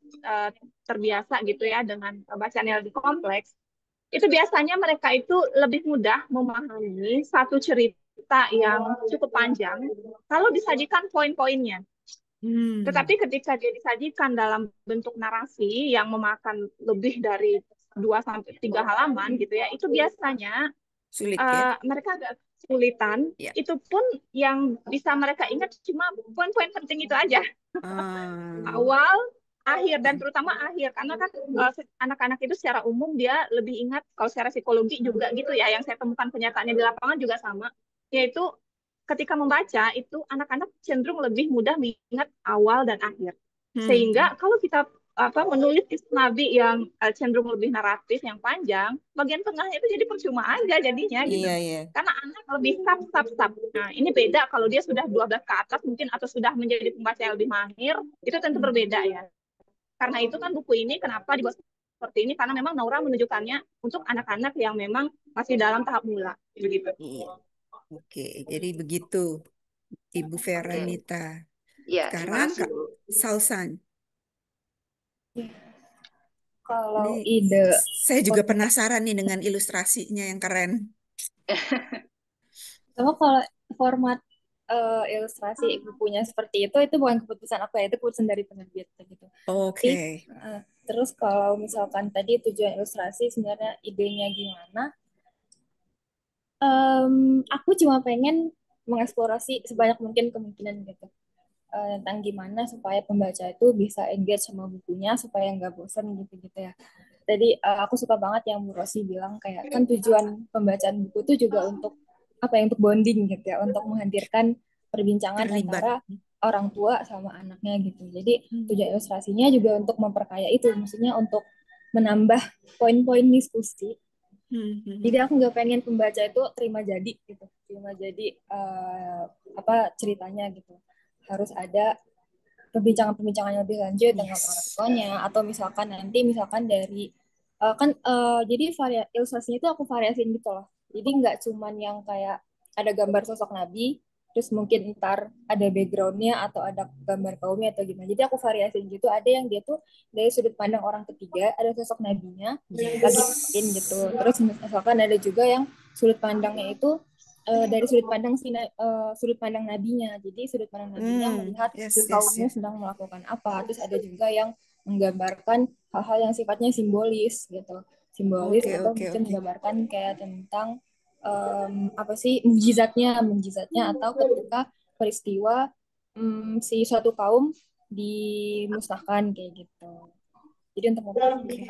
terbiasa gitu ya dengan bacaan yang lebih kompleks, itu biasanya mereka itu lebih mudah memahami satu cerita yang cukup panjang kalau disajikan poin-poinnya. Tetapi ketika dia disajikan dalam bentuk narasi yang memakan lebih dari 2 sampai 3 halaman gitu ya, itu biasanya Sulit ya. mereka agak kesulitan. Ya. Itu pun yang bisa mereka ingat cuma poin-poin penting itu aja. Awal, akhir, dan terutama akhir. Karena kan anak-anak itu secara umum dia lebih ingat, kalau secara psikologi juga gitu ya, yang saya temukan penyataannya di lapangan juga sama, yaitu ketika membaca itu anak-anak cenderung lebih mudah mengingat awal dan akhir. Sehingga kalau kita menulis kisah Nabi yang cenderung lebih naratif, yang panjang, bagian tengahnya itu jadi percuma aja jadinya gitu. Iya, iya. Karena anak lebih sap. Nah, ini beda kalau dia sudah 12 ke atas mungkin, atau sudah menjadi pembaca yang lebih mahir, itu tentu berbeda ya. Karena itu kan buku ini kenapa dibuat seperti ini, karena memang Naura menunjukkannya untuk anak-anak yang memang masih dalam tahap mula. Begitu. Iya. Oke, jadi begitu Ibu Veranita. Ya, terima Sekarang kasih, Kak Bu. Sausan. Kalau Ini ide saya juga format, penasaran nih dengan ilustrasinya yang keren. sama kalau format ilustrasi bukunya seperti itu bukan keputusan aku ya, itu keputusan dari penerbit gitu. Tapi Oke. terus kalau misalkan tadi tujuan ilustrasi sebenarnya idenya gimana? Aku cuma pengen mengeksplorasi sebanyak mungkin kemungkinan gitu. Tentang gimana supaya pembaca itu bisa engage sama bukunya supaya nggak bosan gitu-gitu ya. Tadi aku suka banget yang Bu Rosi bilang kayak kan tujuan pembacaan buku itu juga untuk apa ya, untuk bonding gitu ya, untuk menghadirkan perbincangan Terlibat. antara orang tua sama anaknya gitu. Jadi tujuan ilustrasinya juga untuk memperkaya itu, maksudnya untuk menambah poin-poin diskusi. Jadi aku nggak pengen pembaca itu terima jadi gitu, terima jadi apa ceritanya gitu. Harus ada perbincangan-perbincangan yang lebih lanjut dengan orang Yes. tuanya, atau misalkan nanti misalkan dari jadi ilustrasinya itu aku variasiin gitu loh. Jadi nggak cuman yang kayak ada gambar sosok Nabi, terus mungkin ntar ada backgroundnya atau ada gambar kaumnya atau gimana. Jadi aku variasiin gitu. Ada yang dia tuh dari sudut pandang orang ketiga, ada sosok nabinya lagi ngapain gitu. Yes. Terus misalkan ada juga yang sudut pandangnya itu dari sudut pandang nabinya. Jadi sudut pandang nabinya melihat Yes, yes, kaumnya yes. sedang melakukan apa. Terus ada juga yang menggambarkan hal-hal yang sifatnya simbolis gitu. Simbolis Oke, atau oke, mungkin oke. menggambarkan kayak tentang apa sih mujizatnya atau ketika peristiwa si suatu kaum dimusnahkan kayak gitu. Jadi untuk Oke.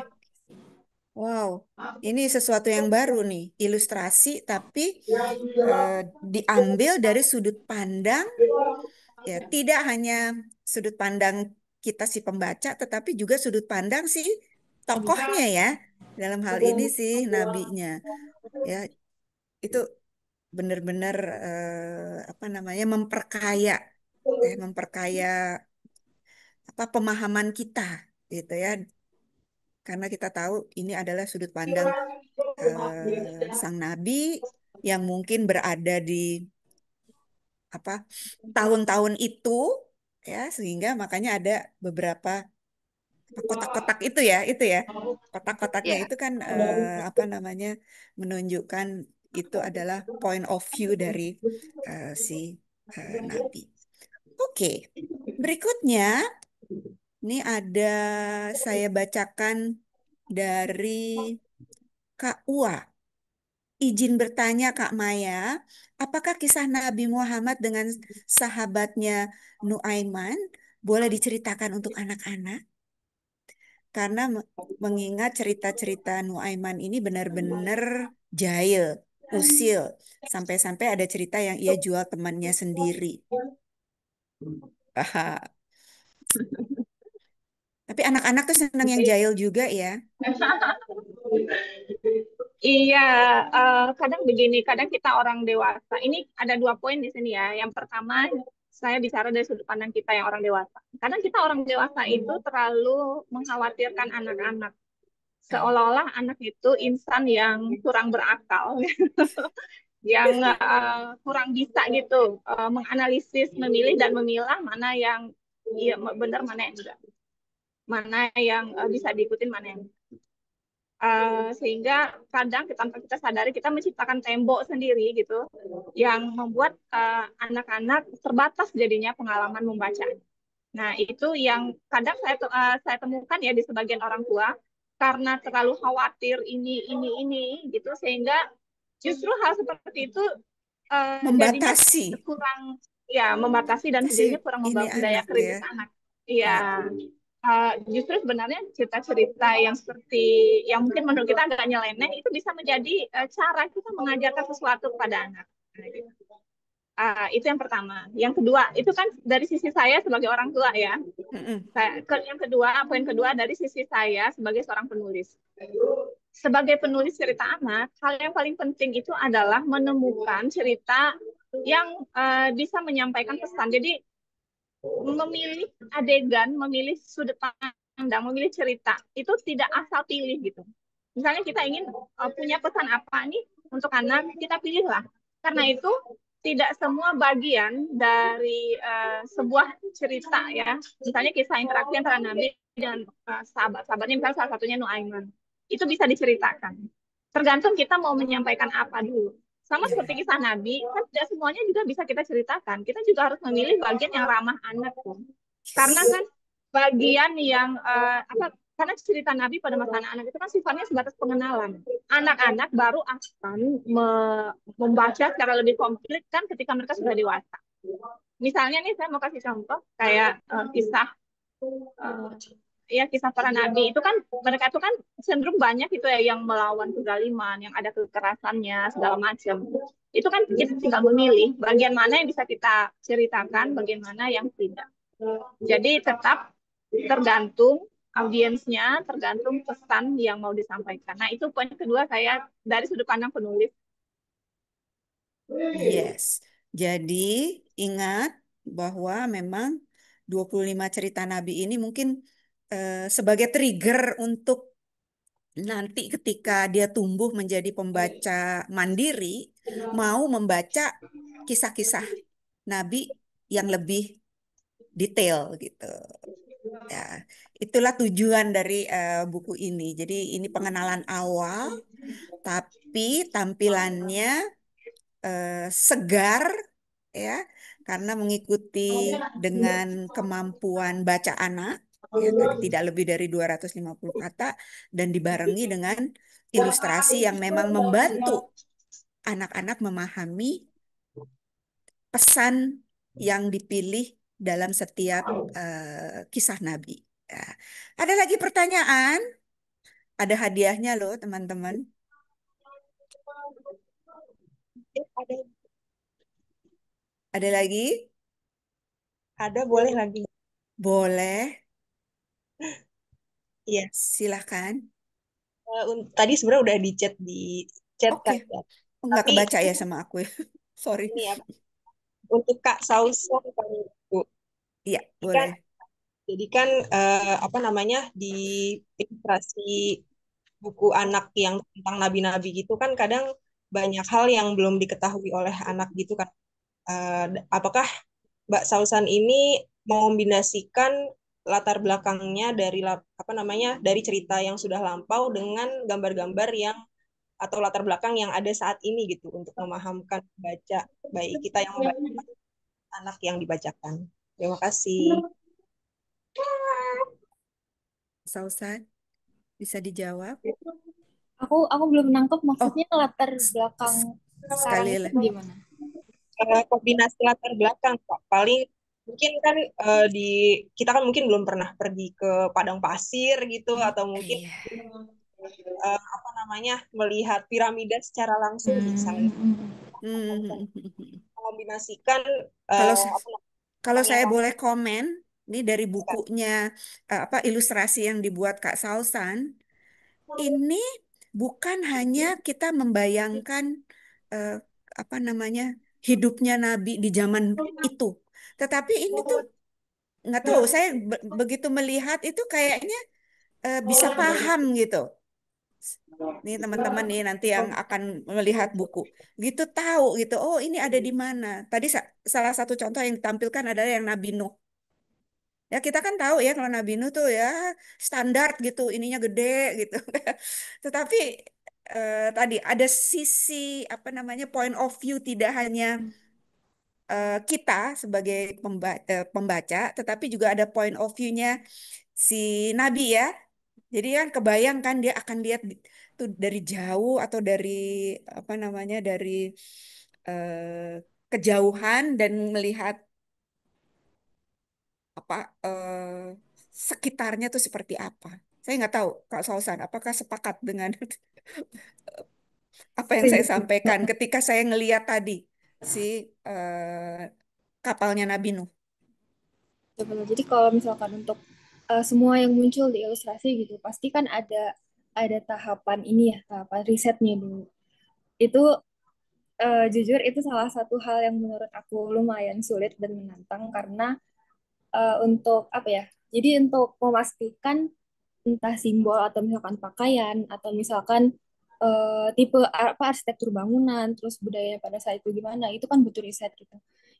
Wow, ini sesuatu yang baru nih, ilustrasi tapi diambil dari sudut pandang, ya tidak hanya sudut pandang kita si pembaca, tetapi juga sudut pandang si tokohnya ya. Dalam hal ini sih nabinya, ya itu benar-benar apa namanya memperkaya apa pemahaman kita, gitu ya. Karena kita tahu ini adalah sudut pandang sang nabi yang mungkin berada di apa tahun-tahun itu, ya sehingga makanya ada beberapa kotak-kotak itu ya kotak-kotaknya Ya, itu kan apa namanya menunjukkan itu adalah point of view dari si nabi. Oke, berikutnya ini ada saya bacakan dari Kak Ua. Izin bertanya Kak Maya, apakah kisah Nabi Muhammad dengan sahabatnya Nuaiman boleh diceritakan untuk anak-anak? Karena mengingat cerita-cerita Nuaiman ini benar-benar jahil, usil, sampai-sampai ada cerita yang ia jual temannya sendiri. Tapi anak-anak tuh senang yang jahil juga ya. Iya, kadang begini, kadang kita orang dewasa. Ini ada 2 poin di sini ya. Yang pertama, saya bicara dari sudut pandang kita yang orang dewasa. Kadang kita orang dewasa itu terlalu mengkhawatirkan anak-anak. seolah-olah anak itu insan yang kurang berakal, yang kurang bisa gitu menganalisis, memilih dan memilah mana yang iya benar, mana yang enggak, mana yang bisa diikutin, mana yang sehingga kadang tanpa kita sadari kita menciptakan tembok sendiri gitu yang membuat anak-anak terbatas jadinya pengalaman membaca. Nah, itu yang kadang saya temukan ya di sebagian orang tua karena terlalu khawatir ini gitu sehingga justru hal seperti itu jadinya Membatasi kurang ya membatasi dan si jadinya kurang ini membangun daya anak ya. kritis anak. Iya. Ya. Justru sebenarnya cerita-cerita yang seperti yang mungkin menurut kita agak nyeleneh itu bisa menjadi cara kita mengajarkan sesuatu kepada anak. Nah, gitu. Itu yang pertama. Yang kedua, itu kan dari sisi saya sebagai orang tua ya. Yang kedua, poin kedua dari sisi saya sebagai seorang penulis. Sebagai penulis cerita anak, hal yang paling penting itu adalah menemukan cerita yang bisa menyampaikan pesan. Jadi memilih adegan, memilih sudut pandang, memilih cerita itu tidak asal pilih gitu. Misalnya kita ingin punya pesan apa nih untuk anak, kita pilihlah. Karena itu tidak semua bagian dari sebuah cerita ya. Misalnya kisah interaksi antara Nabi dan sahabat-sahabatnya, misalnya salah satunya Nuaiman. Itu bisa diceritakan. Tergantung kita mau menyampaikan apa dulu. Sama seperti kisah Nabi, kan tidak semuanya juga bisa kita ceritakan. Kita juga harus memilih bagian yang ramah anak. Karena kan bagian yang karena cerita Nabi pada masa anak-anak itu kan sifatnya sebatas pengenalan. Anak-anak baru akan membaca secara lebih komplit kan ketika mereka sudah dewasa. Misalnya nih saya mau kasih contoh kayak kisah ya kisah para nabi itu kan mereka itu kan cenderung banyak itu ya yang melawan kezaliman, yang ada kekerasannya segala macam. Itu kan kita tinggal memilih bagian mana yang bisa kita ceritakan, bagian mana yang tidak. Jadi tetap tergantung audiensnya, tergantung pesan yang mau disampaikan. Nah, itu poin kedua saya dari sudut pandang penulis. Yes. Jadi ingat bahwa memang 25 cerita Nabi ini mungkin sebagai trigger untuk nanti ketika dia tumbuh menjadi pembaca mandiri, mau membaca kisah-kisah Nabi yang lebih detail gitu. Ya, itulah tujuan dari buku ini. Jadi ini pengenalan awal, tapi tampilannya segar ya, karena mengikuti dengan kemampuan baca anak ya tadi tidak lebih dari 250 kata dan dibarengi dengan ilustrasi yang memang membantu anak-anak memahami pesan yang dipilih dalam setiap kisah Nabi. Ya. Ada lagi pertanyaan? Ada hadiahnya loh, teman-teman. Ada, Ada lagi? ada boleh lagi. Boleh, Iya. silahkan. Tadi sebenarnya udah di chat Oke, kan ya. nggak Tapi kebaca ya sama aku ya. Sorry. ini apa? Untuk Kak Sausan kan Bu. Iya, Jadi kan, boleh. jadi kan apa namanya di ilustrasi buku anak yang tentang nabi-nabi gitu kan kadang banyak hal yang belum diketahui oleh anak gitu kan. Apakah Mbak Sausan ini mengombinasikan latar belakangnya dari apa namanya dari cerita yang sudah lampau dengan gambar-gambar yang atau latar belakang yang ada saat ini gitu untuk memahamkan baca baik kita yang membaca anak yang dibacakan. Terima kasih. Sausan, bisa dijawab? Aku belum nangkep Oh, maksudnya latar belakang sekarang sekali itu lagi. gimana? Kombinasi latar belakang Pak. Paling mungkin kan di kita kan mungkin belum pernah pergi ke padang pasir gitu atau mungkin Iya. apa namanya melihat piramida secara langsung misalnya Hmm. mengombinasikan Kalau apa kalau namanya saya boleh komen, ini dari bukunya apa ilustrasi yang dibuat Kak Sausan, ini bukan hanya kita membayangkan eh, apa namanya hidupnya Nabi di zaman itu, tetapi ini tuh nggak tahu saya begitu melihat itu kayaknya bisa paham gitu. Nih teman-teman nih nanti yang akan melihat buku. Gitu tahu gitu. Oh, ini ada di mana. Tadi salah satu contoh yang ditampilkan adalah yang Nabi Nuh. Ya kita kan tahu ya kalau Nabi Nuh tuh ya standar gitu, ininya gede gitu. Tetapi tadi ada sisi apa namanya point of view tidak hanya kita sebagai pembaca, tetapi juga ada point of view-nya si Nabi ya. Jadi kan kebayang kan dia akan lihat tuh dari jauh atau dari apa namanya dari kejauhan dan melihat apa sekitarnya tuh seperti apa. Saya nggak tahu Kak Sausan, apakah sepakat dengan apa yang saya Setuju. sampaikan ketika saya ngeliat tadi si kapalnya Nabi Nuh. Betul. Jadi kalau misalkan untuk semua yang muncul di ilustrasi gitu, pasti kan ada tahapan ini ya, tahapan risetnya dulu. Itu jujur itu salah satu hal yang menurut aku lumayan sulit dan menantang karena untuk apa ya? Jadi untuk memastikan entah simbol atau misalkan pakaian atau misalkan tipe apa arsitektur bangunan, terus budaya pada saat itu gimana, itu kan butuh riset gitu.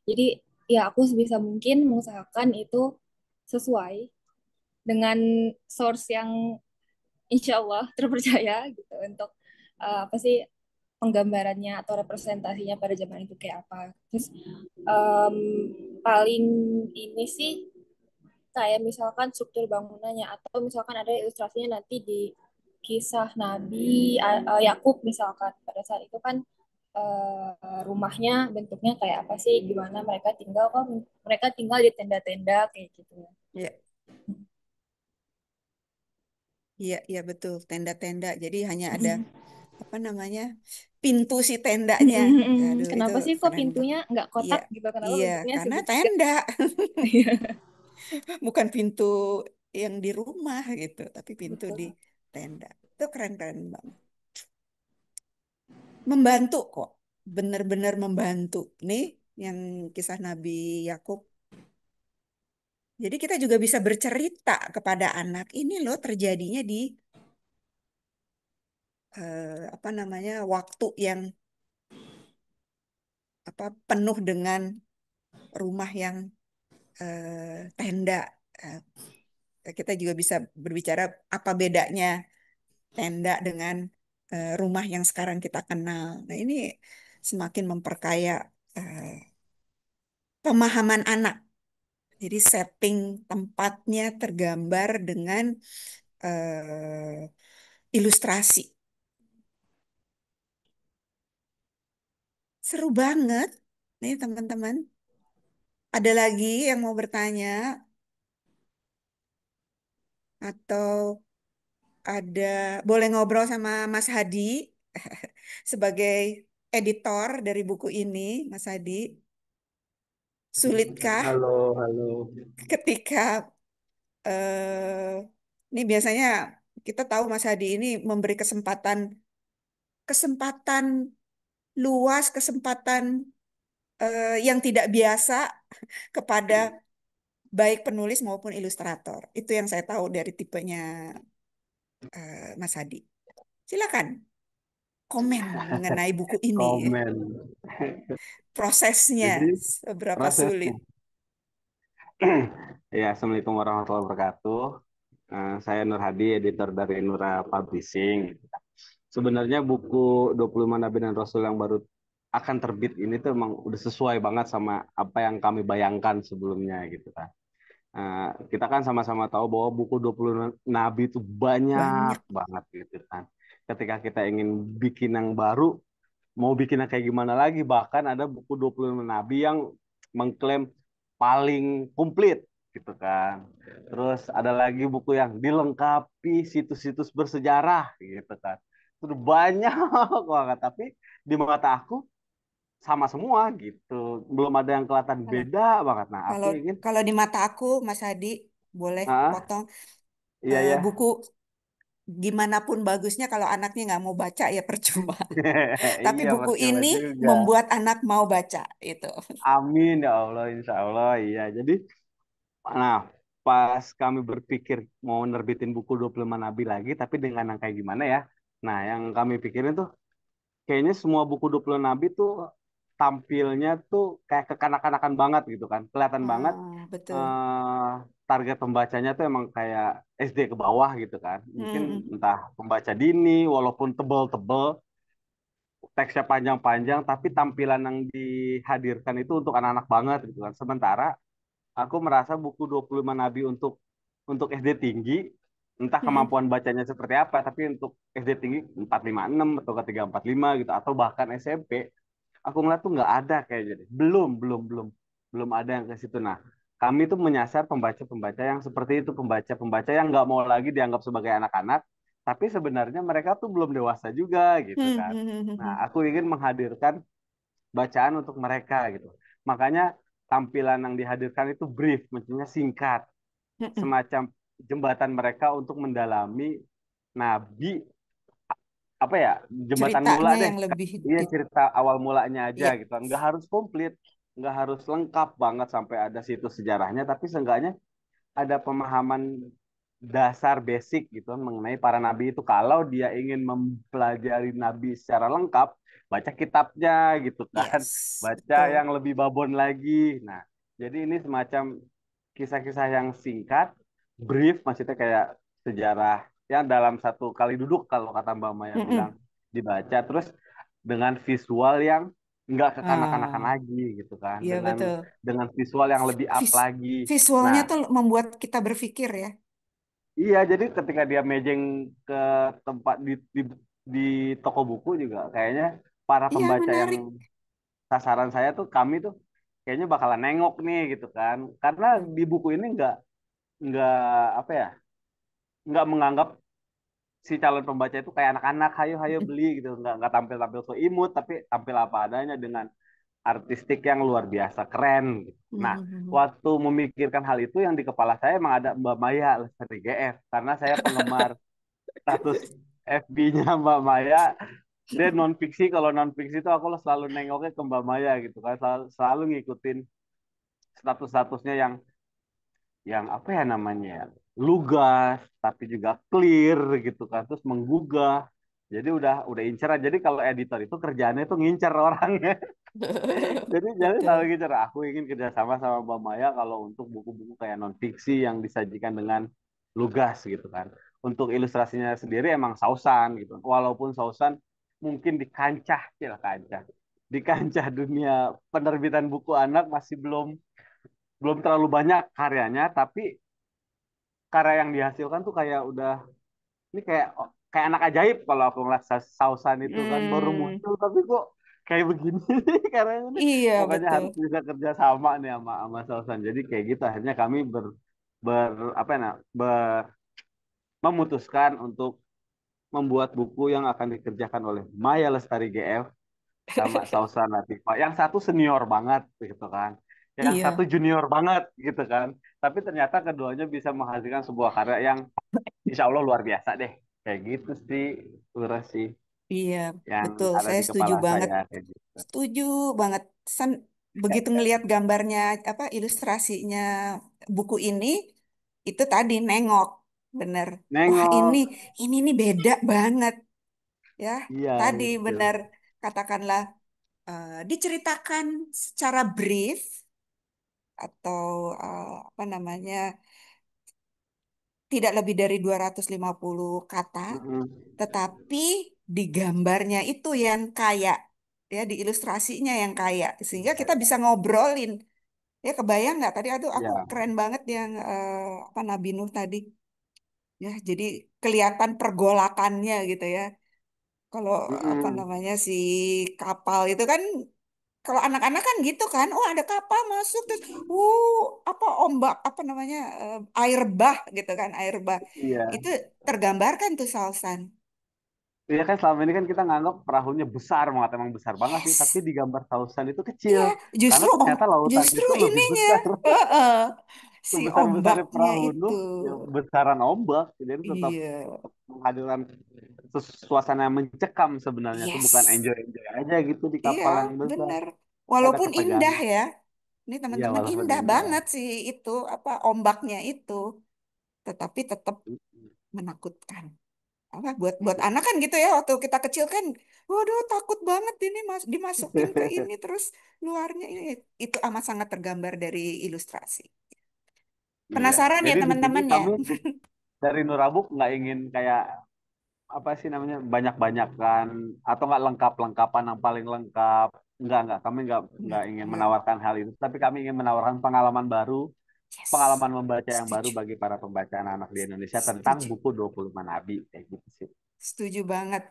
Jadi ya aku sebisa mungkin mengusahakan itu sesuai dengan source yang insya Allah terpercaya gitu untuk apa sih penggambarannya atau representasinya pada zaman itu kayak apa. Terus em, paling ini sih kayak misalkan struktur bangunannya atau misalkan ada ilustrasinya nanti di kisah Nabi Yakub misalkan pada saat itu kan rumahnya bentuknya kayak apa sih, gimana mereka tinggal, kok mereka tinggal di tenda-tenda kayak gitu ya. Ya, iya, iya betul, tenda-tenda. Jadi hanya ada apa namanya pintu si tendanya. Aduh, itu Kenapa sih kok keren pintunya banget. nggak Iya, kotak gitu? Kenapa iya, bentuknya karena segitiga? tenda, bukan pintu yang di rumah gitu, tapi pintu di Betul. tenda. Itu keren-keren banget. Membantu kok, benar-benar membantu. Nih, yang kisah Nabi Yakub. Jadi kita juga bisa bercerita kepada anak, ini loh terjadinya di apa namanya waktu yang apa penuh dengan rumah yang tenda. Eh, kita juga bisa berbicara apa bedanya tenda dengan rumah yang sekarang kita kenal. Nah, ini semakin memperkaya eh, pemahaman anak. Jadi setting tempatnya tergambar dengan ilustrasi. Seru banget. Nih teman-teman, ada lagi yang mau bertanya atau ada boleh ngobrol sama Mas Hadi sebagai editor dari buku ini, Mas Hadi. Sulitkah Halo, halo. ketika ini biasanya kita tahu Mas Hadi ini memberi kesempatan kesempatan luas, kesempatan yang tidak biasa kepada baik penulis maupun ilustrator. Itu yang saya tahu dari tipenya Mas Hadi. Silakan komen mengenai buku ini. Komen. Prosesnya Jadi seberapa sulit. prosesnya. Ya, Assalamualaikum warahmatullahi wabarakatuh. Saya Nur Hadi, editor dari Nura Publishing. Sebenarnya buku 25 Nabi dan Rasul yang baru akan terbit ini tuh emang udah sesuai banget sama apa yang kami bayangkan sebelumnya gitu kan. Kita kan sama-sama tahu bahwa buku 20 Nabi itu banyak Banyak. banget gitu kan. Ketika kita ingin bikin yang baru, mau bikin yang kayak gimana lagi, bahkan ada buku 25 Nabi yang mengklaim paling komplit gitu kan. Terus ada lagi buku yang dilengkapi situs-situs bersejarah gitu kan. Itu banyak banget, tapi di mata aku sama semua gitu. Belum ada yang kelihatan Kalau beda banget. Nah, aku kalau ingin kalau di mata aku, Mas Hadi, boleh ah potong iya ya. buku gimana pun bagusnya kalau anaknya nggak mau baca ya percuma. Tapi Iya, buku percuma ini juga. membuat anak mau baca itu. Amin ya Allah, insya Allah. Iya, jadi nah, pas kami berpikir mau nerbitin buku 25 Nabi lagi, tapi dengan yang kayak gimana ya? Nah, yang kami pikirin tuh kayaknya semua buku 20 Nabi tuh tampilnya tuh kayak kekanak-kanakan banget gitu kan. Kelihatan banget Betul. eh, target pembacanya tuh emang kayak SD ke bawah gitu kan. Mungkin Mm-mm. entah pembaca dini, walaupun tebel-tebel, teksnya panjang-panjang, tapi tampilan yang dihadirkan itu untuk anak-anak banget gitu kan. Sementara aku merasa buku 25 Nabi untuk SD tinggi, entah Mm-mm. kemampuan bacanya seperti apa, tapi untuk SD tinggi 456 atau ke 345 gitu, atau bahkan SMP, aku ngeliat tuh nggak ada kayaknya deh. Belum ada yang ke situ. Nah, kami tuh menyasar pembaca-pembaca yang seperti itu, pembaca-pembaca yang nggak mau lagi dianggap sebagai anak-anak, tapi sebenarnya mereka tuh belum dewasa juga gitu kan. Nah, Mm-mm. aku ingin menghadirkan bacaan untuk mereka gitu. Makanya tampilan yang dihadirkan itu brief, maksudnya singkat, Mm-mm. semacam jembatan mereka untuk mendalami nabi, apa ya, jembatan mula Ceritanya deh. yang lebih Iya, di, cerita awal mulanya aja ya. gitu. Nggak harus komplit, nggak harus lengkap banget sampai ada situs sejarahnya, tapi seenggaknya ada pemahaman dasar basic gitu kan mengenai para nabi itu. Kalau dia ingin mempelajari nabi secara lengkap, baca kitabnya gitu kan, Yes, baca betul. yang lebih babon lagi. Nah, jadi ini semacam kisah-kisah yang singkat, brief, maksudnya kayak sejarah yang dalam satu kali duduk kalau kata Mbak Maya bilang Mm-mm. dibaca, terus dengan visual yang nggak kekanak-kanakan Ah, lagi gitu kan, iya betul. dengan visual yang lebih up Vis- lagi. visualnya Nah, tuh membuat kita berpikir ya. iya, jadi ketika dia mejeng ke tempat di toko buku juga, kayaknya para Iya pembaca yang menarik. sasaran saya tuh, kami tuh kayaknya bakalan nengok nih gitu kan, karena Hmm. di buku ini nggak apa ya, nggak menganggap si calon pembaca itu kayak anak-anak, hayo hayo Mm-mm. beli gitu, nggak tampil tampil so imut, tapi tampil apa adanya dengan artistik yang luar biasa keren gitu. Nah, Mhm. waktu memikirkan hal itu yang di kepala saya emang ada Mbak Maya Lestari GF, karena saya penggemar status FB-nya Mbak Maya. Dia non fiksi, kalau non fiksi itu aku selalu nengoknya ke Mbak Maya gitu kan, selalu ngikutin status-statusnya yang apa ya namanya ya, lugas tapi juga clear gitu kan, terus menggugah. Jadi udah incer. Jadi kalau editor itu kerjaannya itu ngincer orangnya. Jadi selalu Betul. ngincer. Aku ingin kerjasama sama Mbak Maya kalau untuk buku-buku kayak non fiksi yang disajikan dengan lugas gitu kan. Untuk ilustrasinya sendiri emang Sausan gitu. Walaupun Sausan mungkin di kancah, ya kancah, di kancah dunia penerbitan buku anak masih belum belum terlalu banyak karyanya, tapi karya yang dihasilkan tuh kayak udah, ini kayak kayak anak ajaib kalau aku ngeliat Sausan itu kan baru Hmm, muncul tapi kok kayak begini karena ini iya pokoknya betul. harus bisa kerja sama nih sama Sausan. Jadi kayak gitu akhirnya kami ber apa ya, memutuskan untuk membuat buku yang akan dikerjakan oleh Maya Lestari GF sama Sausan Latifah. Yang satu senior banget gitu kan. Yang satu Iya, junior banget gitu kan. Tapi ternyata keduanya bisa menghasilkan sebuah karya yang insya Allah luar biasa deh. Kayak gitu sih, Lura sih iya yang betul. ada Saya di setuju kepala banget. saya kayak gitu. Setuju banget. Begitu ngelihat gambarnya, apa ilustrasinya buku itu tadi nengok, bener. Wah Nengok, ini nih beda banget ya. iya Tadi itu. bener katakanlah diceritakan secara brief atau apa namanya tidak lebih dari 250 kata, Mm-mm. tetapi di gambarnya itu yang kaya, ya di ilustrasinya yang kaya, sehingga Iya, kita iya. bisa ngobrolin. Ya kebayang nggak tadi? Aduh, aku Iya. keren banget yang apa Nabi Nuh tadi. Ya, jadi kelihatan pergolakannya gitu ya. Kalau apa Mm-mm. namanya si kapal itu kan, kalau anak-anak kan gitu kan, oh ada kapal masuk terus, apa ombak apa namanya air bah gitu kan, air bah Iya. itu tergambarkan tuh Salsan. Iya kan selama ini kan kita nganggap perahunya besar banget, emang besar banget sih, tapi Yes, di gambar Sausan itu kecil. iya Karena justru ternyata lautan justru itu lebih ininya, besar. heeh, si Sebesar-besarnya ombaknya perahu itu, Nuh, ya besaran ombak. Jadi tetap iya, menghadirkan suasana yang mencekam sebenarnya. Itu bukan yes, enjoy-enjoy aja gitu di iya kapal yang besar. bener. Ada Walaupun indah ketegangan. ya, ini Iya, teman-teman walaupun indah indah. banget sih itu apa ombaknya itu, tetapi tetap menakutkan. apa buat anak kan gitu ya, waktu kita kecil kan, waduh takut banget ini dimasukin ke ini terus luarnya ini, itu amat sangat tergambar dari ilustrasi. Iya. Penasaran ya Jadi di sini teman-teman ya? kami dari Nurabuk nggak ingin kayak apa sih namanya banyak-banyakan atau nggak lengkap-lengkapan yang paling lengkap. Nggak. Kami nggak ingin Enggak. menawarkan hal itu, tapi kami ingin menawarkan pengalaman baru, Yes, pengalaman membaca yang baru setuju, bagi para pembaca anak-anak di Indonesia tentang setuju, buku 25 Nabi kayak gitu sih. setuju banget.